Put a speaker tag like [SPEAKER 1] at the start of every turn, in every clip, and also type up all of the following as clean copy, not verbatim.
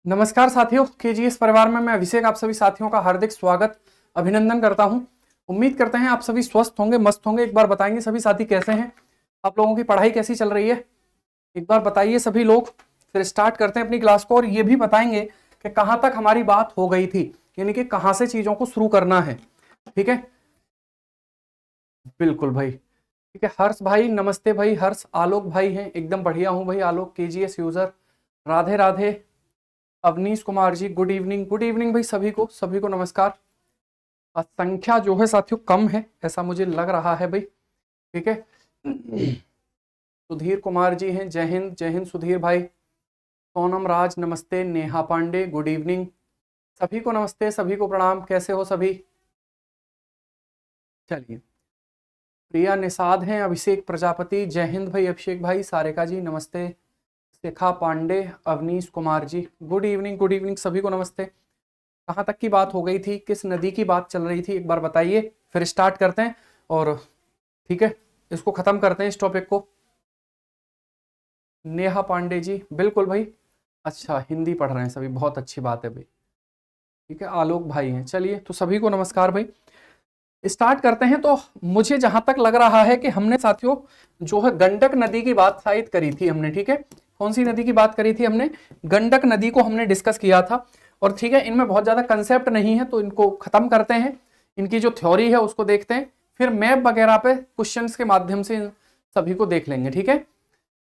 [SPEAKER 1] नमस्कार साथियों, केजीएस परिवार में मैं अभिषेक आप सभी साथियों का हार्दिक स्वागत अभिनंदन करता हूं। उम्मीद करते हैं आप सभी स्वस्थ होंगे, मस्त होंगे। एक बार बताएंगे सभी साथी कैसे हैं, आप लोगों की पढ़ाई कैसी चल रही है, एक बार बताइए सभी लोग। फिर स्टार्ट करते हैं अपनी क्लास को और ये भी बताएंगे कि कहां तक हमारी बात हो गई थी, यानी कि कहां से चीजों को शुरू करना है। ठीक है, बिल्कुल भाई। ठीक है, हर्ष भाई नमस्ते भाई। हर्ष, आलोक भाई हैं, एकदम बढ़िया हूं भाई। आलोक KGS user, Radhe Radhe. Awanish Kumar ji good evening, good evening भाई सभी को नमस्कार। संख्या जो है साथियों कम है, ऐसा मुझे लग रहा है भाई। ठीक है, सुधीर कुमार जी हैं, जय हिंद सुधीर भाई। सोनम राज नमस्ते, नेहा पांडे गुड इवनिंग, सभी को नमस्ते, सभी को प्रणाम। कैसे हो सभी? चलिए, प्रिया निषाद हैं, अभिषेक प्रजापति जय हिंद भाई, अभिषेक भाई, सारिका जी नमस्ते, शिखा पांडे, अवनीश कुमार जी गुड इवनिंग सभी को नमस्ते। कहाँ तक की बात हो गई थी, किस नदी की बात चल रही थी, एक बार बताइए, फिर स्टार्ट करते हैं और ठीक है इसको खत्म करते हैं इस टॉपिक को। नेहा पांडे जी बिल्कुल भाई, अच्छा हिंदी पढ़ रहे हैं सभी, बहुत अच्छी बात है भाई। ठीक है, आलोक भाई हैं, चलिए तो सभी को नमस्कार भाई। स्टार्ट करते हैं। तो मुझे जहां तक लग रहा है कि हमने साथियों जो है गंडक नदी की बात शायद करी थी हमने। ठीक है, कौन सी नदी की बात करी थी हमने? गंडक नदी को हमने डिस्कस किया था। और ठीक है, इनमें बहुत ज्यादा कंसेप्ट नहीं है तो इनको खत्म करते हैं, इनकी जो थ्योरी है उसको देखते हैं, फिर मैप वगैरह पे क्वेश्चंस के माध्यम से इन सभी को देख लेंगे। ठीक है,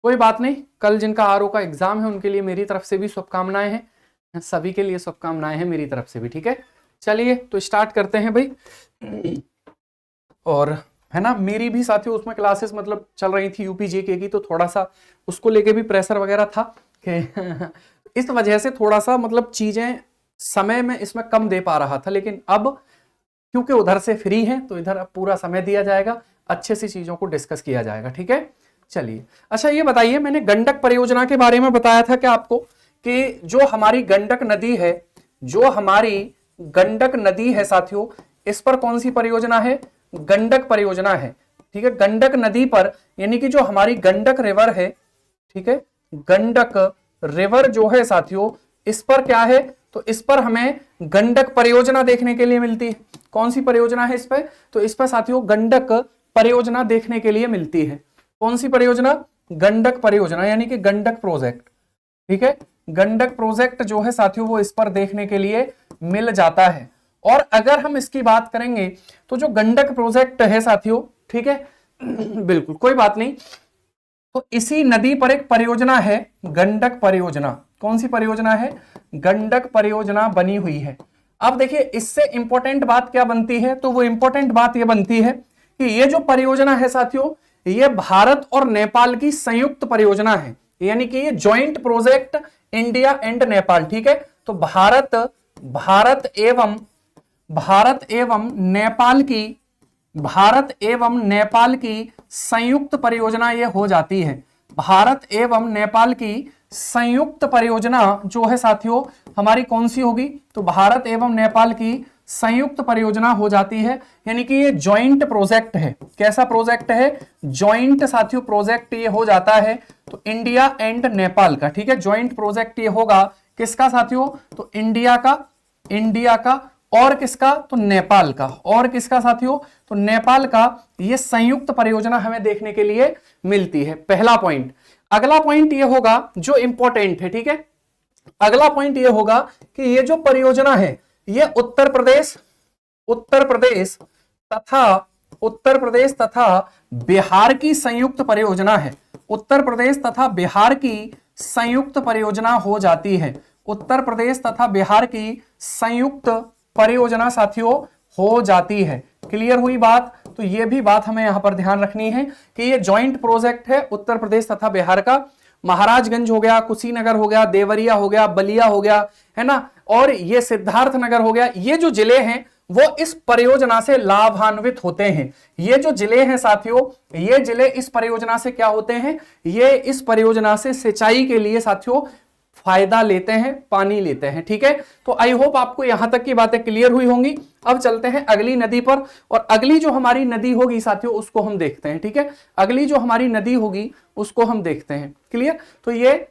[SPEAKER 1] कोई बात नहीं। कल जिनका आरओ का एग्जाम है उनके लिए मेरी तरफ से भी शुभकामनाएं हैं, सभी के लिए शुभकामनाएं हैं मेरी तरफ से भी। ठीक है, चलिए तो स्टार्ट करते हैं भाई। और है ना, मेरी भी साथियों उसमें क्लासेस मतलब चल रही थी यूपी जेके की, तो थोड़ा सा उसको लेके भी प्रेशर वगैरह था कि इस वजह से थोड़ा सा मतलब चीजें समय में इसमें कम दे पा रहा था, लेकिन अब क्योंकि उधर से फ्री है तो इधर अब पूरा समय दिया जाएगा, अच्छे से चीजों को डिस्कस किया जाएगा। ठीक है, चलिए। अच्छा ये बताइए, मैंने गंडक परियोजना के बारे में बताया था क्या आपको कि जो हमारी गंडक नदी है, जो हमारी गंडक नदी है साथियों, इस पर कौन सी परियोजना है? गंडक परियोजना है। ठीक है, गंडक नदी पर, यानी कि जो हमारी गंडक रिवर है, ठीक है, गंडक रिवर जो है साथियों, इस पर क्या है? तो इस पर हमें गंडक परियोजना देखने के लिए मिलती है। कौन सी परियोजना है इस पर? तो इस पर साथियों गंडक परियोजना देखने के लिए मिलती है। कौन सी परियोजना? गंडक परियोजना, यानी कि गंडक प्रोजेक्ट। ठीक है, गंडक प्रोजेक्ट जो है साथियों वो इस पर देखने के लिए मिल जाता है। और अगर हम इसकी बात करेंगे तो जो गंडक प्रोजेक्ट है साथियों, ठीक है, बिल्कुल कोई बात नहीं, तो इसी नदी पर एक परियोजना है गंडक परियोजना। कौन सी परियोजना है? गंडक परियोजना बनी हुई है। अब देखिए इससे इंपॉर्टेंट बात क्या बनती है? तो वो इंपॉर्टेंट बात ये बनती है कि ये जो परियोजना है साथियों, ये भारत और नेपाल की संयुक्त परियोजना है, यानी कि ये joint project India and Nepal. ठीक है, तो भारत एवं नेपाल की संयुक्त परियोजना ये हो जाती है। भारत एवं नेपाल की संयुक्त परियोजना जो है साथियों हमारी कौन सी होगी? तो भारत एवं नेपाल की संयुक्त परियोजना हो जाती है, यानी कि ये ज्वाइंट प्रोजेक्ट है। कैसा प्रोजेक्ट है? ज्वाइंट साथियों प्रोजेक्ट ये हो जाता है, तो इंडिया एंड नेपाल का। ठीक है, ज्वाइंट प्रोजेक्ट ये होगा किसका साथियों? तो इंडिया का और किसका? तो नेपाल का। और किसका साथियों? तो नेपाल का। ये संयुक्त परियोजना हमें देखने के लिए मिलती है, पहला पॉइंट। अगला पॉइंट ये होगा जो इंपॉर्टेंट है। ठीक है, अगला पॉइंट ये होगा कि ये जो परियोजना है ये उत्तर प्रदेश तथा बिहार की संयुक्त परियोजना है। उत्तर प्रदेश तथा बिहार की संयुक्त परियोजना हो जाती है। उत्तर प्रदेश तथा बिहार की संयुक्त परियोजना साथियों हो जाती है। क्लियर हुई बात? तो ये भी बात हमें यहां पर ध्यान रखनी है कि ये ज्वाइंट प्रोजेक्ट है उत्तर प्रदेश तथा बिहार का। महाराजगंज हो गया, कुशीनगर हो गया, देवरिया हो गया, बलिया हो गया, है ना, और ये सिद्धार्थनगर हो गया, ये जो जिले हैं वो इस परियोजना से लाभान्वित होते हैं। ये जो जिले हैं साथियों, ये जिले इस परियोजना से क्या होते हैं? ये इस परियोजना से सिंचाई के लिए साथियों फायदा लेते हैं, पानी लेते हैं। ठीक है, तो आई होप आपको यहां तक की बातें क्लियर हुई होंगी। अब चलते हैं अगली नदी पर, और अगली जो हमारी नदी होगी साथियों उसको हम देखते हैं। ठीक है, अगली जो हमारी नदी होगी उसको हम देखते हैं। क्लियर? तो ये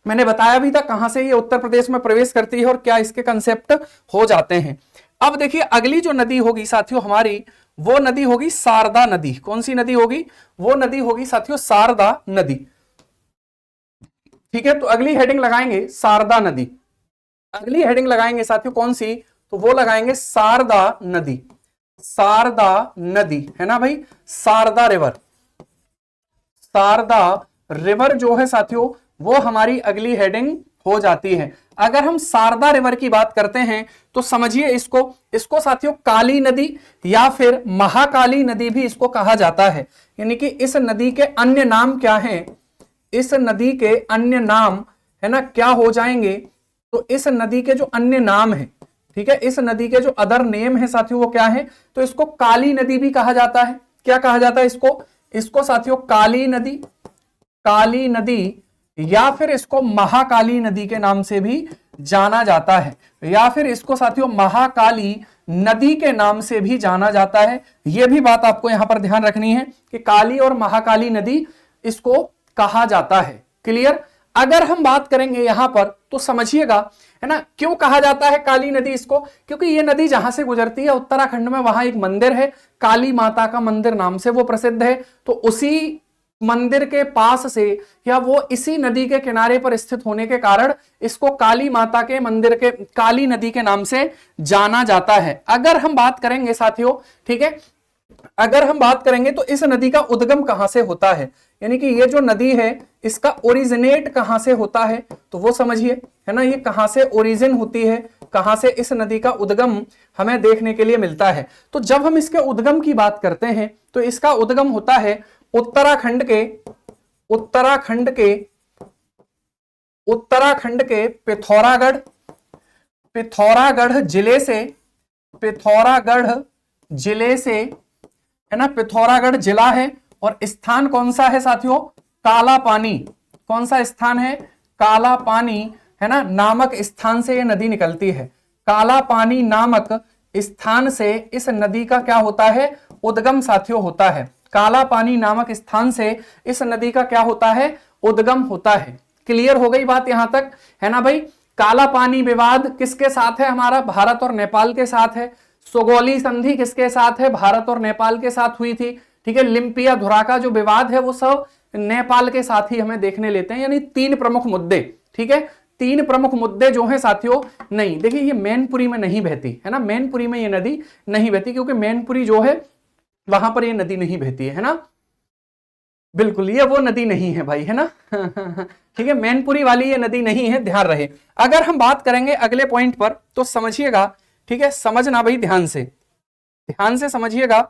[SPEAKER 1] मैंने बताया भी था कहां से ये उत्तर प्रदेश में प्रवेश करती है और क्या इसके कंसेप्ट हो जाते हैं। अब देखिए अगली जो नदी होगी साथियों हमारी, वो नदी होगी शारदा नदी। कौन सी नदी होगी? वो नदी होगी साथियों शारदा नदी। ठीक है, तो अगली हेडिंग लगाएंगे शारदा नदी। अगली हेडिंग लगाएंगे साथियों कौन सी? तो वो लगाएंगे शारदा नदी। शारदा नदी है ना भाई, शारदा रिवर। शारदा रिवर जो है साथियों वो हमारी अगली हेडिंग हो जाती है। अगर हम शारदा रिवर की बात करते हैं तो समझिए इसको साथियों काली नदी या फिर महाकाली नदी भी इसको कहा जाता है। यानी कि इस नदी के अन्य नाम क्या हैं? इस नदी के अन्य नाम है ना क्या हो जाएंगे? तो इस नदी के जो अन्य नाम है, ठीक है, इस नदी के जो अदर नेम है साथियों वो क्या है? तो इसको काली नदी भी कहा जाता है। क्या कहा जाता है इसको साथियों? काली नदी, काली नदी, या फिर इसको महाकाली नदी के नाम से भी जाना जाता है, या फिर इसको साथियों महाकाली नदी के नाम से भी जाना जाता है। यह भी बात आपको यहां पर ध्यान रखनी है कि काली और महाकाली नदी इसको कहा जाता है। क्लियर? अगर हम बात करेंगे यहां पर तो समझिएगा, है ना, क्यों कहा जाता है काली नदी इसको? क्योंकि ये नदी जहां से गुजरती है उत्तराखंड में, वहां एक मंदिर है काली माता का मंदिर नाम से वो प्रसिद्ध है। तो उसी मंदिर के पास से या वो इसी नदी के किनारे पर स्थित होने के कारण इसको काली माता के मंदिर के काली नदी के नाम से जाना जाता है। अगर हम बात करेंगे साथियों, ठीक है, अगर हम बात करेंगे तो इस नदी का उद्गम कहां से होता है, यानी कि ये जो नदी है इसका ओरिजिनेट कहां से होता है, तो वो समझिए, है ना, ये कहां से ओरिजिन होती है, कहां से इस नदी का उद्गम हमें देखने के लिए मिलता है। तो जब हम इसके उद्गम की बात करते हैं तो इसका उद्गम होता है उत्तराखंड के पिथौरागढ़ जिले से, है ना, पिथौरागढ़ जिला है और स्थान कौन सा है साथियों? काला पानी। कौन सा स्थान है? काला पानी, है ना, नामक स्थान से यह नदी निकलती है। काला पानी नामक स्थान से इस नदी का क्या होता है? उद्गम साथियों होता है। काला पानी नामक स्थान से इस नदी का क्या होता है? उद्गम होता है। क्लियर हो गई बात यहां तक, है ना भाई? काला पानी विवाद किसके साथ है? हमारा भारत और नेपाल के साथ है। सोगोली संधि किसके साथ है? भारत और नेपाल के साथ हुई थी। ठीक है, लिम्पिया धुरा जो विवाद है वो सब नेपाल के साथ ही हमें देखने लेते हैं। यानी तीन प्रमुख मुद्दे, ठीक है, तीन प्रमुख मुद्दे जो हैं साथियों। नहीं देखिए, ये मैनपुरी में नहीं बहती, है ना, मैनपुरी में ये नदी नहीं बहती, क्योंकि मैनपुरी जो है वहां पर ये नदी नहीं बहती है ना, बिल्कुल ये वो नदी नहीं है भाई, है ना। ठीक है, मैनपुरी वाली ये नदी नहीं है, ध्यान रहे। अगर हम बात करेंगे अगले पॉइंट पर तो समझिएगा, ठीक है, समझना भाई, ध्यान से समझिएगा।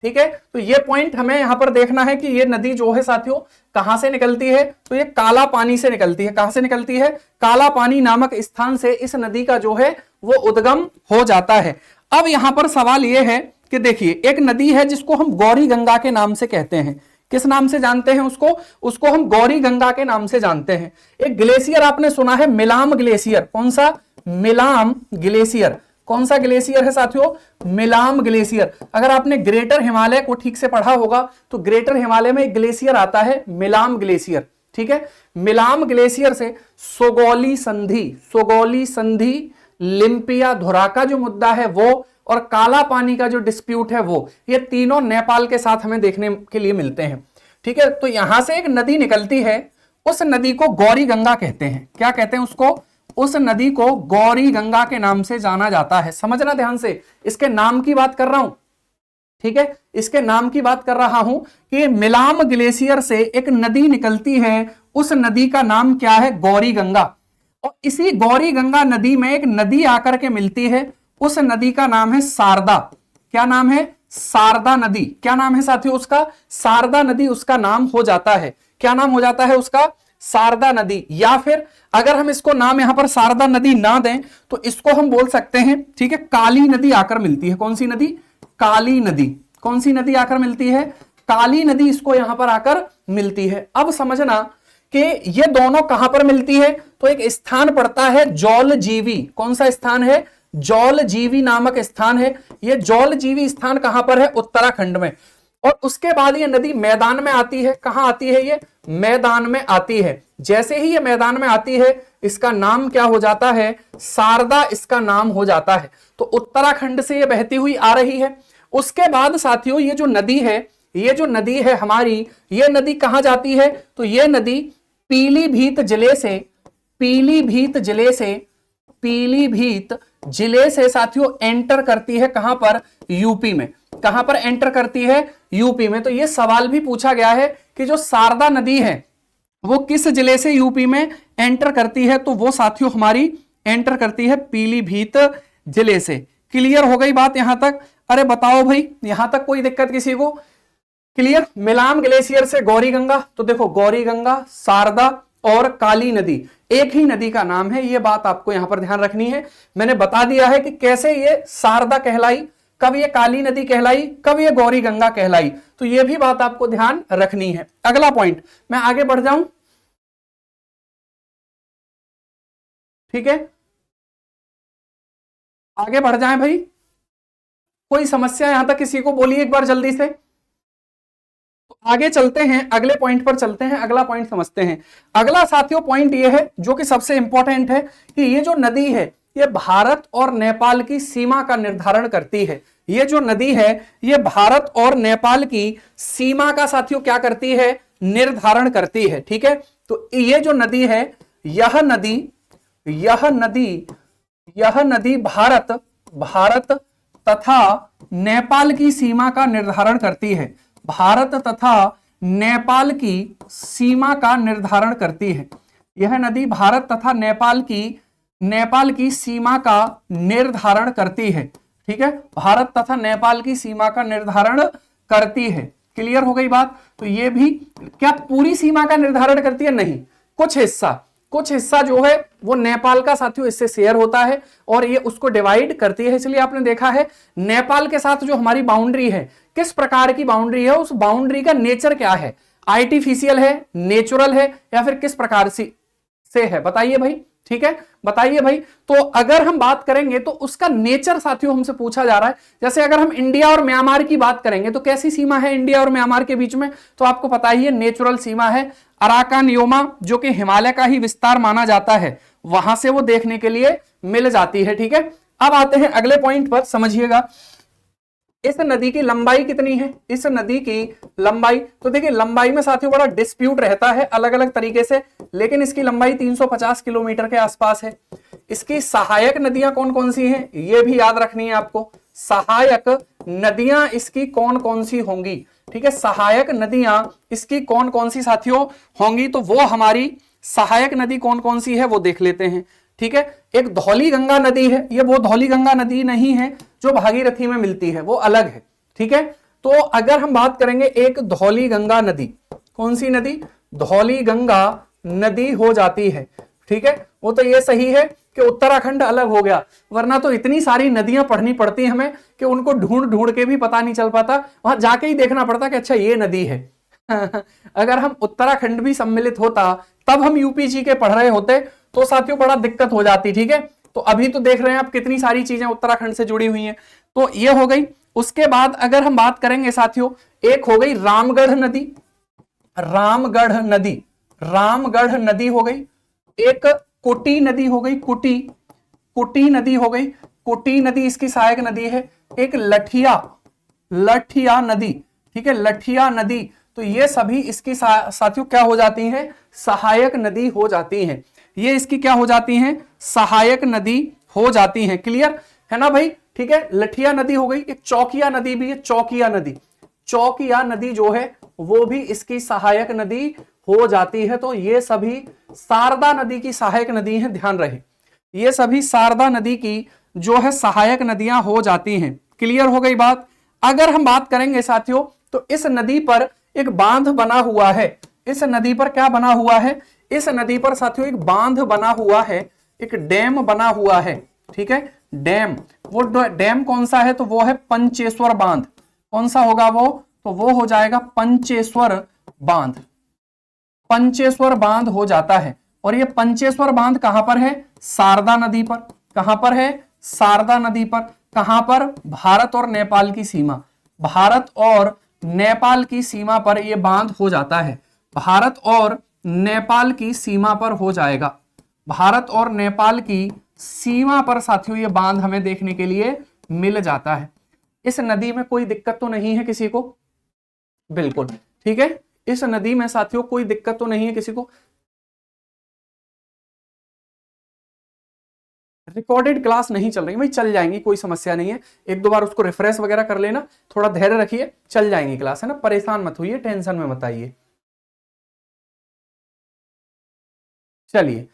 [SPEAKER 1] ठीक है, तो ये पॉइंट हमें यहां पर देखना है कि ये नदी जो है साथियों कहां से निकलती है? तो ये काला पानी से निकलती है। कहां से निकलती है? काला पानी नामक स्थान से इस नदी का जो है वो उद्गम हो जाता है। अब यहां पर सवाल ये है कि देखिए, एक नदी है जिसको हम गौरी गंगा के नाम से कहते हैं। किस नाम से जानते हैं उसको हम गौरी गंगा के नाम से जानते हैं। एक ग्लेशियर आपने सुना है, मिलाम ग्लेशियर। कौन सा? मिलाम ग्लेशियर। कौन सा ग्लेशियर है साथियों? मिलाम ग्लेशियर। अगर आपने ग्रेटर हिमालय को ठीक से पढ़ा होगा तो ग्रेटर हिमालय में एक ग्लेशियर आता है मिलाम ग्लेशियर। ठीक है, मिलाम ग्लेशियर से सोगोली संधि, लिम्पिया धुरा का जो मुद्दा है वो, और काला पानी का जो डिस्प्यूट है वो, ये तीनों नेपाल के साथ हमें देखने के लिए मिलते हैं। ठीक है, तो यहां से एक नदी निकलती है, उस नदी को गौरी गंगा कहते हैं। क्या कहते हैं उसको? उस नदी को गौरी गंगा के नाम से जाना जाता है। समझना ध्यान से, इसके नाम की बात कर रहा हूं, ठीक है, इसके नाम की बात कर रहा हूं कि मिलाम ग्लेशियर से एक नदी निकलती है, उस नदी का नाम क्या है? गौरी गंगा। और इसी गौरी गंगा नदी में एक नदी आकर के मिलती है, उस नदी का नाम है शारदा। क्या नाम है? शारदा नदी। क्या नाम है साथियों उसका? शारदा नदी उसका नाम हो जाता है। क्या नाम हो जाता है उसका? शारदा नदी। या फिर अगर हम इसको नाम यहां पर शारदा नदी ना दें तो इसको हम बोल सकते हैं, ठीक है, काली नदी आकर मिलती है। कौन सी नदी? काली नदी। कौन सी नदी आकर मिलती है? काली नदी इसको यहां पर आकर मिलती है। अब समझना कि ये दोनों कहां पर मिलती है, तो एक स्थान पड़ता है जौलजीवी। कौन सा स्थान है? जौलजीवी नामक स्थान है। ये जौलजीवी स्थान कहां पर है? उत्तराखंड में। और उसके बाद ये नदी मैदान में आती है। कहां आती है? ये मैदान में आती है। जैसे ही ये मैदान में आती है इसका नाम क्या हो जाता है? शारदा इसका नाम हो जाता है। तो उत्तराखंड से ये बहती हुई आ रही है। उसके बाद साथियों ये जो नदी है, ये जो नदी है हमारी, ये नदी कहां जाती है? तो ये नदी पीलीभीत जिले से, पीलीभीत जिले से, पीलीभीत जिले से साथियों एंटर करती है। कहां पर? यूपी में। कहां पर एंटर करती है? यूपी में। तो यह सवाल भी पूछा गया है कि जो शारदा नदी है वो किस जिले से यूपी में एंटर करती है? तो वो साथियों हमारी एंटर करती है पीलीभीत जिले से। क्लियर हो गई बात यहां तक? अरे बताओ भाई, यहां तक कोई दिक्कत किसी को? क्लियर? मिलाम ग्लेशियर से गौरी गंगा, तो देखो गौरी गंगा, शारदा और काली नदी एक ही नदी का नाम है। ये बात आपको यहां पर ध्यान रखनी है। मैंने बता दिया है कि कैसे ये शारदा कहलाई, कब ये काली नदी कहलाई, कब ये गौरी गंगा कहलाई। तो ये भी बात आपको ध्यान रखनी है। अगला पॉइंट, मैं आगे बढ़ जाऊं, ठीक है? आगे बढ़ जाएं भाई, कोई समस्या यहां तक किसी को? बोलिए एक बार जल्दी से। तो आगे चलते हैं, अगले पॉइंट पर चलते हैं, अगला पॉइंट समझते हैं। अगला साथियों पॉइंट ये है जो कि सबसे इंपॉर्टेंट है कि ये जो नदी है ये भारत और नेपाल की सीमा का निर्धारण करती है। ये जो नदी है ये भारत और नेपाल की सीमा का साथियों क्या करती है? निर्धारण करती है। ठीक है? तो ये जो नदी है, यह नदी, यह नदी, यह नदी भारत तथा नेपाल की सीमा का निर्धारण करती है। भारत तथा नेपाल की सीमा का निर्धारण करती है। यह नदी भारत तथा नेपाल की सीमा का निर्धारण करती है। ठीक है? भारत तथा नेपाल की सीमा का निर्धारण करती है। क्लियर हो गई बात? तो ये भी क्या पूरी सीमा का निर्धारण करती है? नहीं, कुछ हिस्सा जो है वो नेपाल का साथियों इससे शेयर होता है और ये उसको डिवाइड करती है। इसलिए आपने देखा है नेपाल के साथ जो हमारी बाउंड्री है, किस प्रकार की बाउंड्री है, उस बाउंड्री का नेचर क्या है? आर्टिफिशियल है, नेचुरल है, या फिर किस प्रकार से है? बताइए भाई। ठीक है, बताइए भाई। तो अगर हम बात करेंगे तो उसका नेचर साथियों हमसे पूछा जा रहा है। जैसे अगर हम इंडिया और म्यांमार की बात करेंगे तो कैसी सीमा है इंडिया और म्यांमार के बीच में? तो आपको पता ही है नेचुरल सीमा है। अराकान योमा जो कि हिमालय का ही विस्तार माना जाता है, वहां से वो देखने के लिए मिल जाती है। ठीक है, अब आते हैं अगले पॉइंट पर, समझिएगा। इस नदी की लंबाई कितनी है? इस नदी की लंबाई, तो देखिए लंबाई में साथियों बड़ा डिस्प्यूट रहता है अलग अलग तरीके से, लेकिन इसकी लंबाई 350 किलोमीटर के आसपास है। इसकी सहायक नदियां कौन कौन सी हैं ये भी याद रखनी है आपको। सहायक नदियां इसकी कौन कौन सी होंगी? ठीक है, सहायक नदियां इसकी कौन कौन सी साथियों होंगी? तो वो हमारी सहायक नदी कौन कौन सी है वो देख लेते हैं। ठीक है, एक धौली गंगा नदी है। ये वो धौली गंगा नदी नहीं है जो भागीरथी में मिलती है, वो अलग है। ठीक है, तो अगर हम बात करेंगे एक धौली गंगा नदी, कौन सी नदी? धौली गंगा नदी हो जाती है। ठीक है, वो तो ये सही है कि उत्तराखंड अलग हो गया, वरना तो इतनी सारी नदियां पढ़नी पड़ती हमें कि उनको ढूंढ ढूंढ के भी पता नहीं चल पाता, वहां जाके ही देखना पड़ता कि अच्छा ये नदी है। अगर हम उत्तराखंड भी सम्मिलित होता तब हम यूपीजी के पढ़ रहे होते तो साथियों बड़ा दिक्कत हो जाती। ठीक है, तो अभी तो देख रहे हैं आप कितनी सारी चीजें उत्तराखंड से जुड़ी हुई हैं। तो ये हो गई। उसके बाद अगर हम बात करेंगे साथियों, एक हो गई रामगढ़ नदी, रामगढ़ नदी, रामगढ़ नदी हो गई। एक कुटी नदी हो गई, कुटी नदी हो गई, कुटी नदी इसकी सहायक नदी है। एक लठिया नदी, ठीक है, लठिया नदी, तो ये सभी इसकी साथियों क्या हो जाती हैं? सहायक नदी हो जाती हैं। ये इसकी क्या हो जाती हैं? सहायक नदी हो जाती हैं। क्लियर है ना भाई? ठीक है, लठिया नदी हो गई। एक चौकिया नदी भी है, चौकिया नदी, चौकिया नदी जो है वो भी इसकी सहायक नदी हो जाती है। तो ये सभी शारदा नदी की सहायक नदी हैं, ध्यान रहे, ये सभी शारदा नदी की जो है सहायक नदियां हो जाती हैं। क्लियर हो गई बात? अगर हम बात करेंगे साथियों तो इस नदी पर एक बांध बना हुआ है। इस नदी पर क्या बना हुआ है? इस नदी पर साथियों एक बांध बना हुआ है, एक डैम बना हुआ है। ठीक है, डैम, वो डैम कौन सा है? तो वो है पंचेश्वर बांध। कौन सा होगा वो? तो वो हो जाएगा पंचेश्वर बांध। पंचेश्वर बांध हो जाता है। और ये पंचेश्वर बांध कहां पर है? शारदा नदी पर। कहां पर है? शारदा नदी पर। कहां पर? भारत और नेपाल की सीमा, भारत और नेपाल की सीमा पर यह बांध हो जाता है, भारत और नेपाल की सीमा पर हो जाएगा, भारत और नेपाल की सीमा पर साथियों ये बांध हमें देखने के लिए मिल जाता है। इस नदी में कोई दिक्कत तो नहीं है किसी को? बिल्कुल ठीक है, इस नदी में साथियों कोई दिक्कत तो नहीं है किसी को? रिकॉर्डेड क्लास नहीं चल रही भाई, चल जाएंगी, कोई समस्या नहीं है, एक दो बार उसको रिफ्रेश वगैरह कर लेना, थोड़ा धैर्य रखिए, चल जाएंगी क्लास, है ना, परेशान मत होइए, टेंशन में मत आइए। चलिए,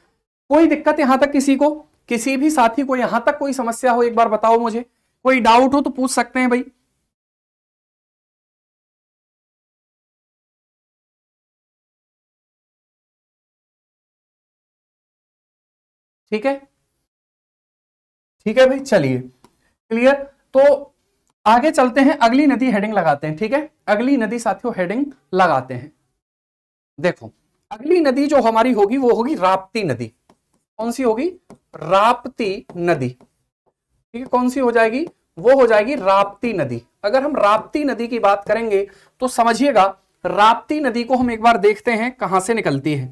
[SPEAKER 1] कोई दिक्कत यहां तक किसी को, किसी भी साथी को यहां तक कोई समस्या हो एक बार बताओ मुझे, कोई डाउट हो तो पूछ सकते हैं भाई। ठीक है, ठीक है भाई, चलिए क्लियर। तो आगे चलते हैं, अगली नदी हेडिंग लगाते हैं, ठीक है, अगली नदी साथियों हेडिंग लगाते हैं। देखो अगली नदी जो हमारी होगी वो होगी राप्ती नदी। कौन सी होगी? राप्ती नदी। ठीक है, कौन सी हो जाएगी? वो हो जाएगी राप्ती नदी। अगर हम राप्ती नदी की बात करेंगे तो समझिएगा, राप्ती नदी को हम एक बार देखते हैं कहां से निकलती है।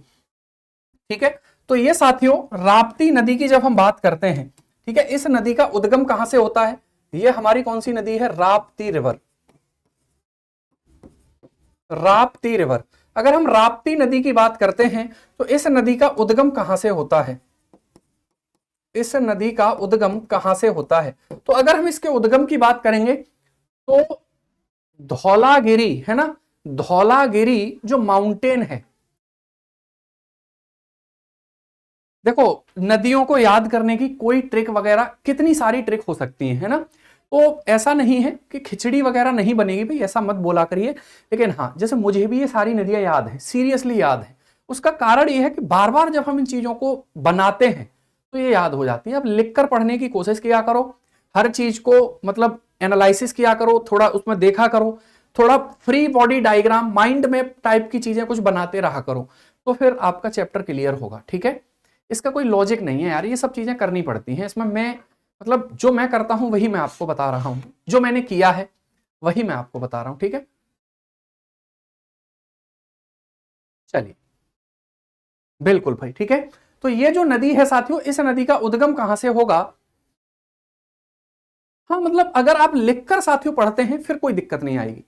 [SPEAKER 1] ठीक है, तो ये साथियों राप्ती नदी की जब हम बात करते हैं, ठीक है, इस नदी का उद्गम कहां से होता है? ये हमारी कौन सी नदी है? राप्ती रिवर। राप्ती रिवर। अगर हम राप्ती नदी की बात करते हैं तो इस नदी का उद्गम कहां से होता है? इस नदी का उद्गम कहां से होता है? तो अगर हम इसके उद्गम की बात करेंगे तो धौलागिरी, है ना, धौलागिरी जो माउंटेन है। देखो नदियों को याद करने की कोई ट्रिक वगैरह, कितनी सारी ट्रिक हो सकती है ना, तो ऐसा नहीं है कि खिचड़ी वगैरह नहीं बनेगी भाई, ऐसा मत बोला करिए। लेकिन हाँ, जैसे मुझे भी ये सारी नदियां याद है, सीरियसली याद है, उसका कारण ये है कि बार बार जब हम इन चीजों को बनाते हैं तो ये याद हो जाती है। अब लिखकर पढ़ने की कोशिश किया करो, हर चीज को मतलब एनालिसिस किया करो, थोड़ा उसमें देखा करो, थोड़ा फ्री बॉडी डायग्राम माइंड में टाइप की चीजें कुछ बनाते रहा करो, तो फिर आपका चैप्टर क्लियर होगा। ठीक है, इसका कोई लॉजिक नहीं है यार, ये सब चीजें करनी पड़ती हैं इसमें। मैं मतलब जो मैं करता हूं वही मैं आपको बता रहा हूं, जो मैंने किया है वही मैं आपको बता रहा हूं। ठीक है, चलिए बिल्कुल भाई, ठीक है। तो ये जो नदी है साथियों, इस नदी का उद्गम कहां से होगा? हाँ मतलब अगर आप लिखकर साथियों पढ़ते हैं फिर कोई दिक्कत नहीं आएगी।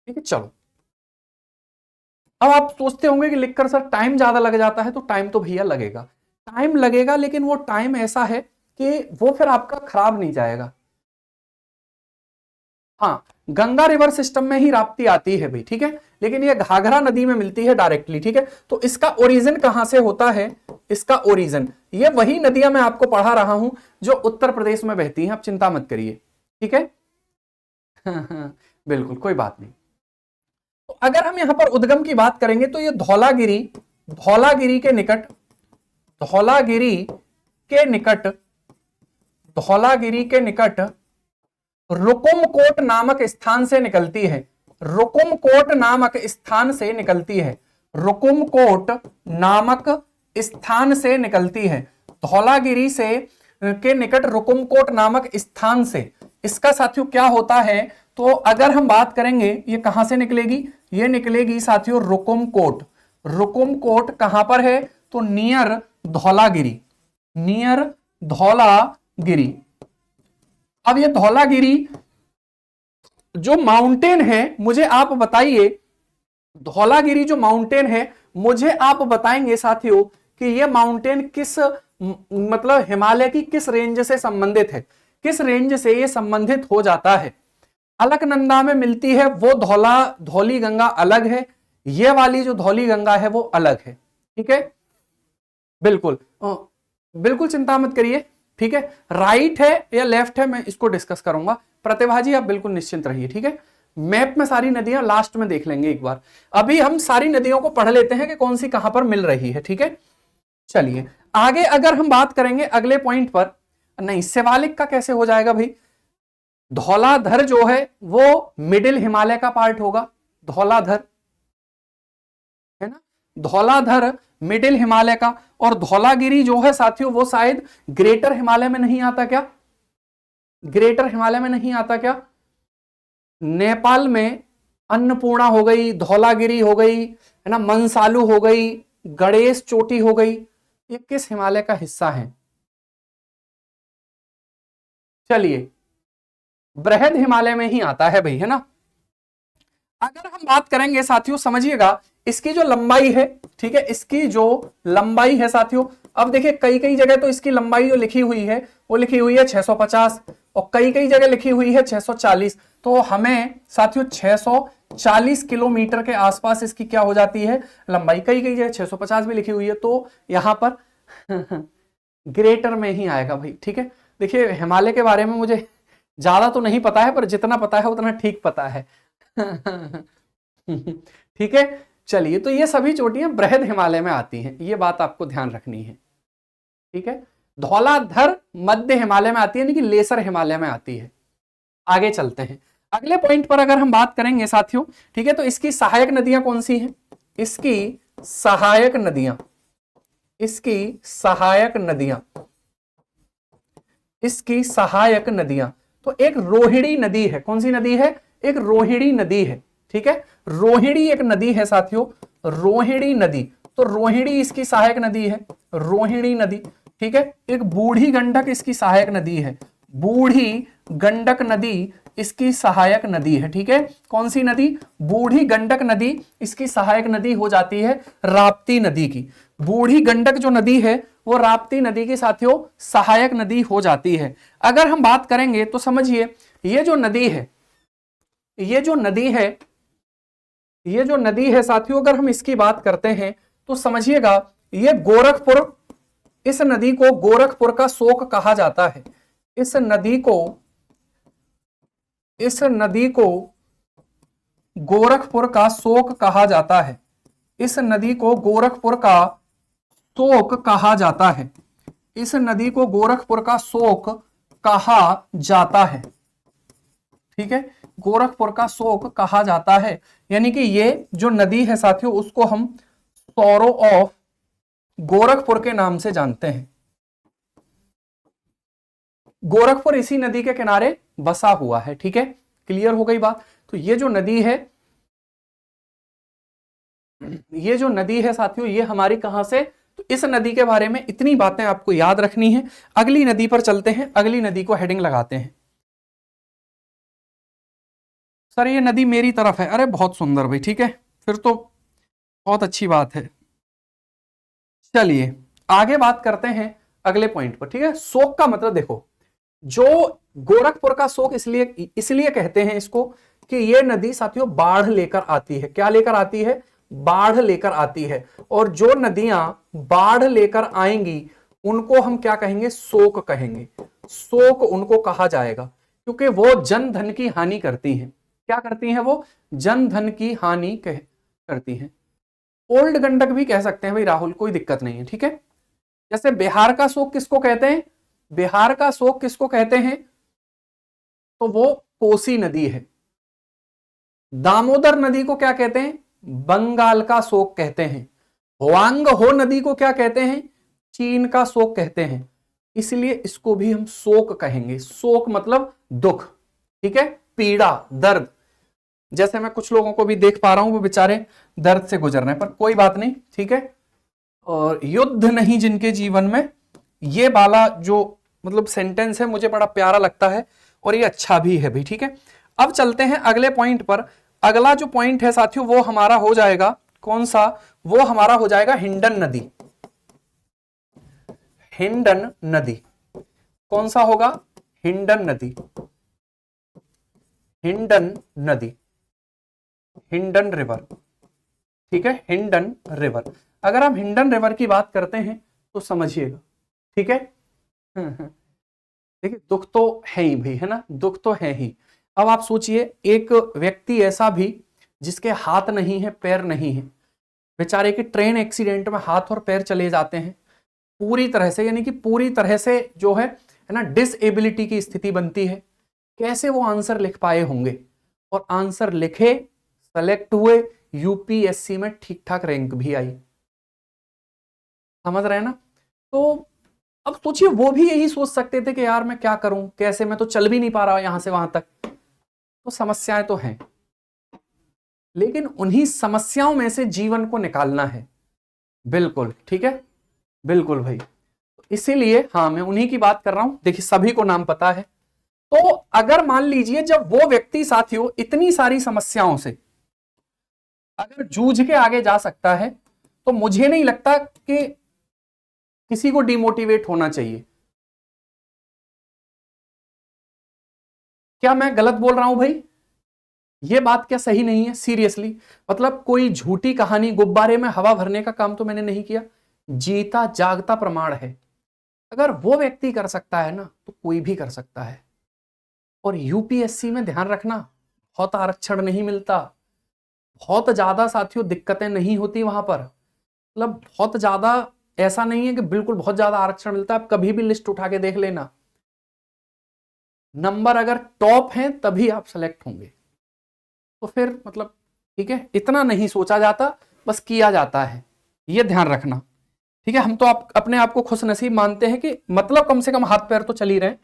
[SPEAKER 1] ठीक है, चलो। अब आप सोचते होंगे कि लिखकर सर टाइम ज्यादा लग जाता है, तो टाइम तो भैया लगेगा, टाइम लगेगा, लेकिन वो टाइम ऐसा है कि वो फिर आपका खराब नहीं जाएगा। हाँ, गंगा रिवर सिस्टम में ही राप्ती आती है भाई, ठीक है, लेकिन ये घाघरा नदी में मिलती है डायरेक्टली। ठीक है, तो इसका ओरिजिन कहां से होता है? इसका ओरिजिन ये वही नदियां मैं आपको पढ़ा रहा हूं जो उत्तर प्रदेश में बहती हैं, आप चिंता मत करिए। ठीक है, बिल्कुल कोई बात नहीं। तो अगर हम यहां पर उद्गम की बात करेंगे तो ये धौलागिरी, धौलागिरी के निकट, धौलागिरी के निकट, धौलागिरी के निकट रुकुमकोट नामक स्थान से निकलती है। रुकुमकोट नामक स्थान से निकलती है, रुकुमकोट नामक स्थान से निकलती है, धौलागिरी से के निकट रुकुमकोट नामक स्थान से। इसका साथियों क्या होता है? तो अगर हम बात करेंगे ये कहां से निकलेगी, ये निकलेगी साथियों रुकुमकोट। रुकुमकोट कहां पर है? तो नियर धौलागिरी, नियर धौलागिरी। अब ये धौलागिरी जो माउंटेन है, मुझे आप बताइए, धौलागिरी जो माउंटेन है, मुझे आप बताएंगे साथियों कि ये माउंटेन किस मतलब हिमालय की किस रेंज से संबंधित है, किस रेंज से ये संबंधित हो जाता है। अलकनंदा में मिलती है वो धौली गंगा अलग है, ये वाली जो धौली गंगा है वो अलग है। ठीक है, बिल्कुल बिल्कुल चिंता मत करिए। ठीक है, राइट है या लेफ्ट है मैं इसको डिस्कस करूंगा। प्रतिभा जी आप बिल्कुल निश्चिंत रहिए। ठीक है, मैप में सारी नदियां लास्ट में देख लेंगे एक बार, अभी हम सारी नदियों को पढ़ लेते हैं कि कौन सी कहां पर मिल रही है। ठीक है, चलिए आगे अगर हम बात करेंगे अगले पॉइंट पर, नहीं शिवालिक का कैसे हो जाएगा भाई? धौलाधर जो है वो मिडिल हिमालय का पार्ट होगा, धौलाधर है ना, धौलाधर मिडिल हिमालय का, और धौलागिरी जो है साथियों वो शायद ग्रेटर हिमालय में नहीं आता क्या? ग्रेटर हिमालय में नहीं आता क्या? नेपाल में अन्नपूर्णा हो गई, धौलागिरी हो गई, है ना, मंसालू हो गई, गणेश चोटी हो गई, ये किस हिमालय का हिस्सा है? चलिए, बृहद हिमालय में ही आता है भाई, है ना। अगर हम बात करेंगे साथियों, समझिएगा, इसकी जो लंबाई है, ठीक है, इसकी जो लंबाई है साथियों, अब देखिए कई कई जगह तो इसकी लंबाई जो लिखी हुई है वो लिखी हुई है 650 और कई कई जगह लिखी हुई है 640। तो हमें साथियों 640 किलोमीटर के आसपास इसकी क्या हो जाती है लंबाई। कई कई जगह 650 भी लिखी हुई है, तो यहां पर ग्रेटर में ही आएगा भाई, ठीक है। देखिए हिमालय के बारे में मुझे ज्यादा तो नहीं पता है, पर जितना पता है उतना ठीक पता है। ठीक है, चलिए, तो ये सभी चोटियां बृहद हिमालय में आती हैं, ये बात आपको ध्यान रखनी है, ठीक है। धौलाधर मध्य हिमालय में आती है, यानी कि लेसर हिमालय में आती है। आगे चलते हैं, अगले पॉइंट पर अगर हम बात करेंगे साथियों, ठीक है, तो इसकी सहायक नदियां कौन सी हैं? इसकी सहायक नदियां, इसकी सहायक नदियां, इसकी सहायक नदियां, तो एक रोहिणी नदी है। कौन सी नदी है? एक रोहिणी नदी है, ठीक है। रोहिणी एक नदी है साथियों, रोहिणी नदी, तो रोहिणी इसकी सहायक नदी है, रोहिणी नदी, ठीक है। एक बूढ़ी गंडक इसकी सहायक नदी है, बूढ़ी गंडक नदी इसकी सहायक नदी है, ठीक है। कौन सी नदी? बूढ़ी गंडक नदी इसकी सहायक नदी हो जाती है राप्ती नदी की। बूढ़ी गंडक जो नदी है वो राप्ती नदी की साथियों सहायक नदी हो जाती है। अगर हम बात करेंगे तो समझिए, ये जो नदी है, ये जो नदी है, ये जो नदी है साथियों, अगर हम इसकी बात करते हैं तो समझिएगा, ये गोरखपुर, इस नदी को गोरखपुर का शोक कहा जाता है। इस नदी को, इस नदी को गोरखपुर का शोक कहा जाता है। इस नदी को गोरखपुर का शोक कहा जाता है। इस नदी को गोरखपुर का शोक कहा जाता है, ठीक है। गोरखपुर का शोक कहा जाता है, यानी कि ये जो नदी है साथियों, उसको हम सौरो ऑफ गोरखपुर के नाम से जानते हैं। गोरखपुर इसी नदी के किनारे बसा हुआ है, ठीक है। क्लियर हो गई बात? तो ये जो नदी है, ये जो नदी है साथियों, ये हमारी कहां से, तो इस नदी के बारे में इतनी बातें आपको याद रखनी है। अगली नदी पर चलते हैं, अगली नदी को हेडिंग लगाते हैं। सर ये नदी मेरी तरफ है, अरे बहुत सुंदर भाई, ठीक है, फिर तो बहुत अच्छी बात है। चलिए आगे बात करते हैं अगले पॉइंट पर, ठीक है। शोक का मतलब देखो, जो गोरखपुर का शोक इसलिए कहते हैं इसको कि ये नदी साथियों बाढ़ लेकर आती है। क्या लेकर आती है? बाढ़ लेकर आती है। और जो नदियां बाढ़ लेकर आएंगी उनको हम क्या कहेंगे? शोक कहेंगे। शोक उनको कहा जाएगा, क्योंकि वो जन धन की हानि करती हैं। क्या करती हैं? वो जन धन की हानि करती हैं। ओल्ड गंडक भी कह सकते हैं भाई राहुल, कोई दिक्कत नहीं है, ठीक है। जैसे बिहार का शोक किसको कहते हैं? बिहार का शोक किसको कहते हैं? तो वो कोसी नदी है। दामोदर नदी को क्या कहते हैं? बंगाल का शोक कहते हैं। होआंग हो नदी को क्या कहते हैं? चीन का शोक कहते हैं। इसलिए इसको भी हम शोक कहेंगे। शोक मतलब दुख, ठीक है, पीड़ा, दर्द। जैसे मैं कुछ लोगों को भी देख पा रहा हूं, वो बेचारे दर्द से गुजर रहे हैं, पर कोई बात नहीं, ठीक है। और युद्ध नहीं जिनके जीवन में, ये वाला जो मतलब सेंटेंस है मुझे बड़ा प्यारा लगता है और ये अच्छा भी है भाई, ठीक है। अब चलते हैं अगले पॉइंट पर। अगला जो पॉइंट है साथियों वो हमारा हो जाएगा कौन सा? वो हमारा हो जाएगा हिंडन नदी। हिंडन नदी कौन सा होगा? हिंडन नदी, हिंडन नदी, हिंडन रिवर, ठीक है, हिंडन रिवर। अगर हम हिंडन रिवर की बात करते हैं तो समझिएगा, ठीक है। देखिए दुख तो है ही भाई, है ना, दुख तो है ही। अब आप सोचिए, एक व्यक्ति ऐसा भी जिसके हाथ नहीं है, पैर नहीं है, बेचारे के ट्रेन एक्सीडेंट में हाथ और पैर चले जाते हैं पूरी तरह से, यानी कि पूरी तरह से जो है ना डिसएबिलिटी की स्थिति बनती है। कैसे वो आंसर लिख पाए होंगे? और आंसर लिखे, सेलेक्ट हुए, यूपीएससी में ठीक ठाक रैंक भी आई। समझ रहे हैं ना? तो अब सोचिए, वो भी यही सोच सकते थे कि यार मैं क्या करूं, कैसे, मैं तो चल भी नहीं पा रहा यहां से वहां तक, तो समस्याएं तो हैं, लेकिन उन्हीं समस्याओं में से जीवन को निकालना है। बिल्कुल ठीक है, बिल्कुल भाई। इसीलिए हाँ, मैं उन्हीं की बात कर रहा हूं। देखिए सभी को नाम पता है। तो अगर मान लीजिए जब वो व्यक्ति साथियों इतनी सारी समस्याओं से अगर जूझ के आगे जा सकता है, तो मुझे नहीं लगता कि किसी को डिमोटिवेट होना चाहिए। क्या मैं गलत बोल रहा हूं भाई? ये बात क्या सही नहीं है? सीरियसली, मतलब कोई झूठी कहानी, गुब्बारे में हवा भरने का काम तो मैंने नहीं किया। जीता जागता प्रमाण है। अगर वो व्यक्ति कर सकता है ना, तो कोई भी कर सकता है। और यूपीएससी में ध्यान रखना, बहुत आरक्षण नहीं मिलता, बहुत ज्यादा साथियों दिक्कतें नहीं होती वहां पर। मतलब बहुत ज्यादा ऐसा नहीं है कि बिल्कुल बहुत ज्यादा आरक्षण मिलता है। आप कभी भी लिस्ट उठा के देख लेना, नंबर अगर टॉप हैं तभी आप सेलेक्ट होंगे। तो फिर मतलब ठीक है, इतना नहीं सोचा जाता, बस किया जाता है, ये ध्यान रखना। ठीक है, हम तो आप अपने आप को खुश नसीब मानते हैं कि मतलब कम से कम हाथ पैर तो चल ही रहे,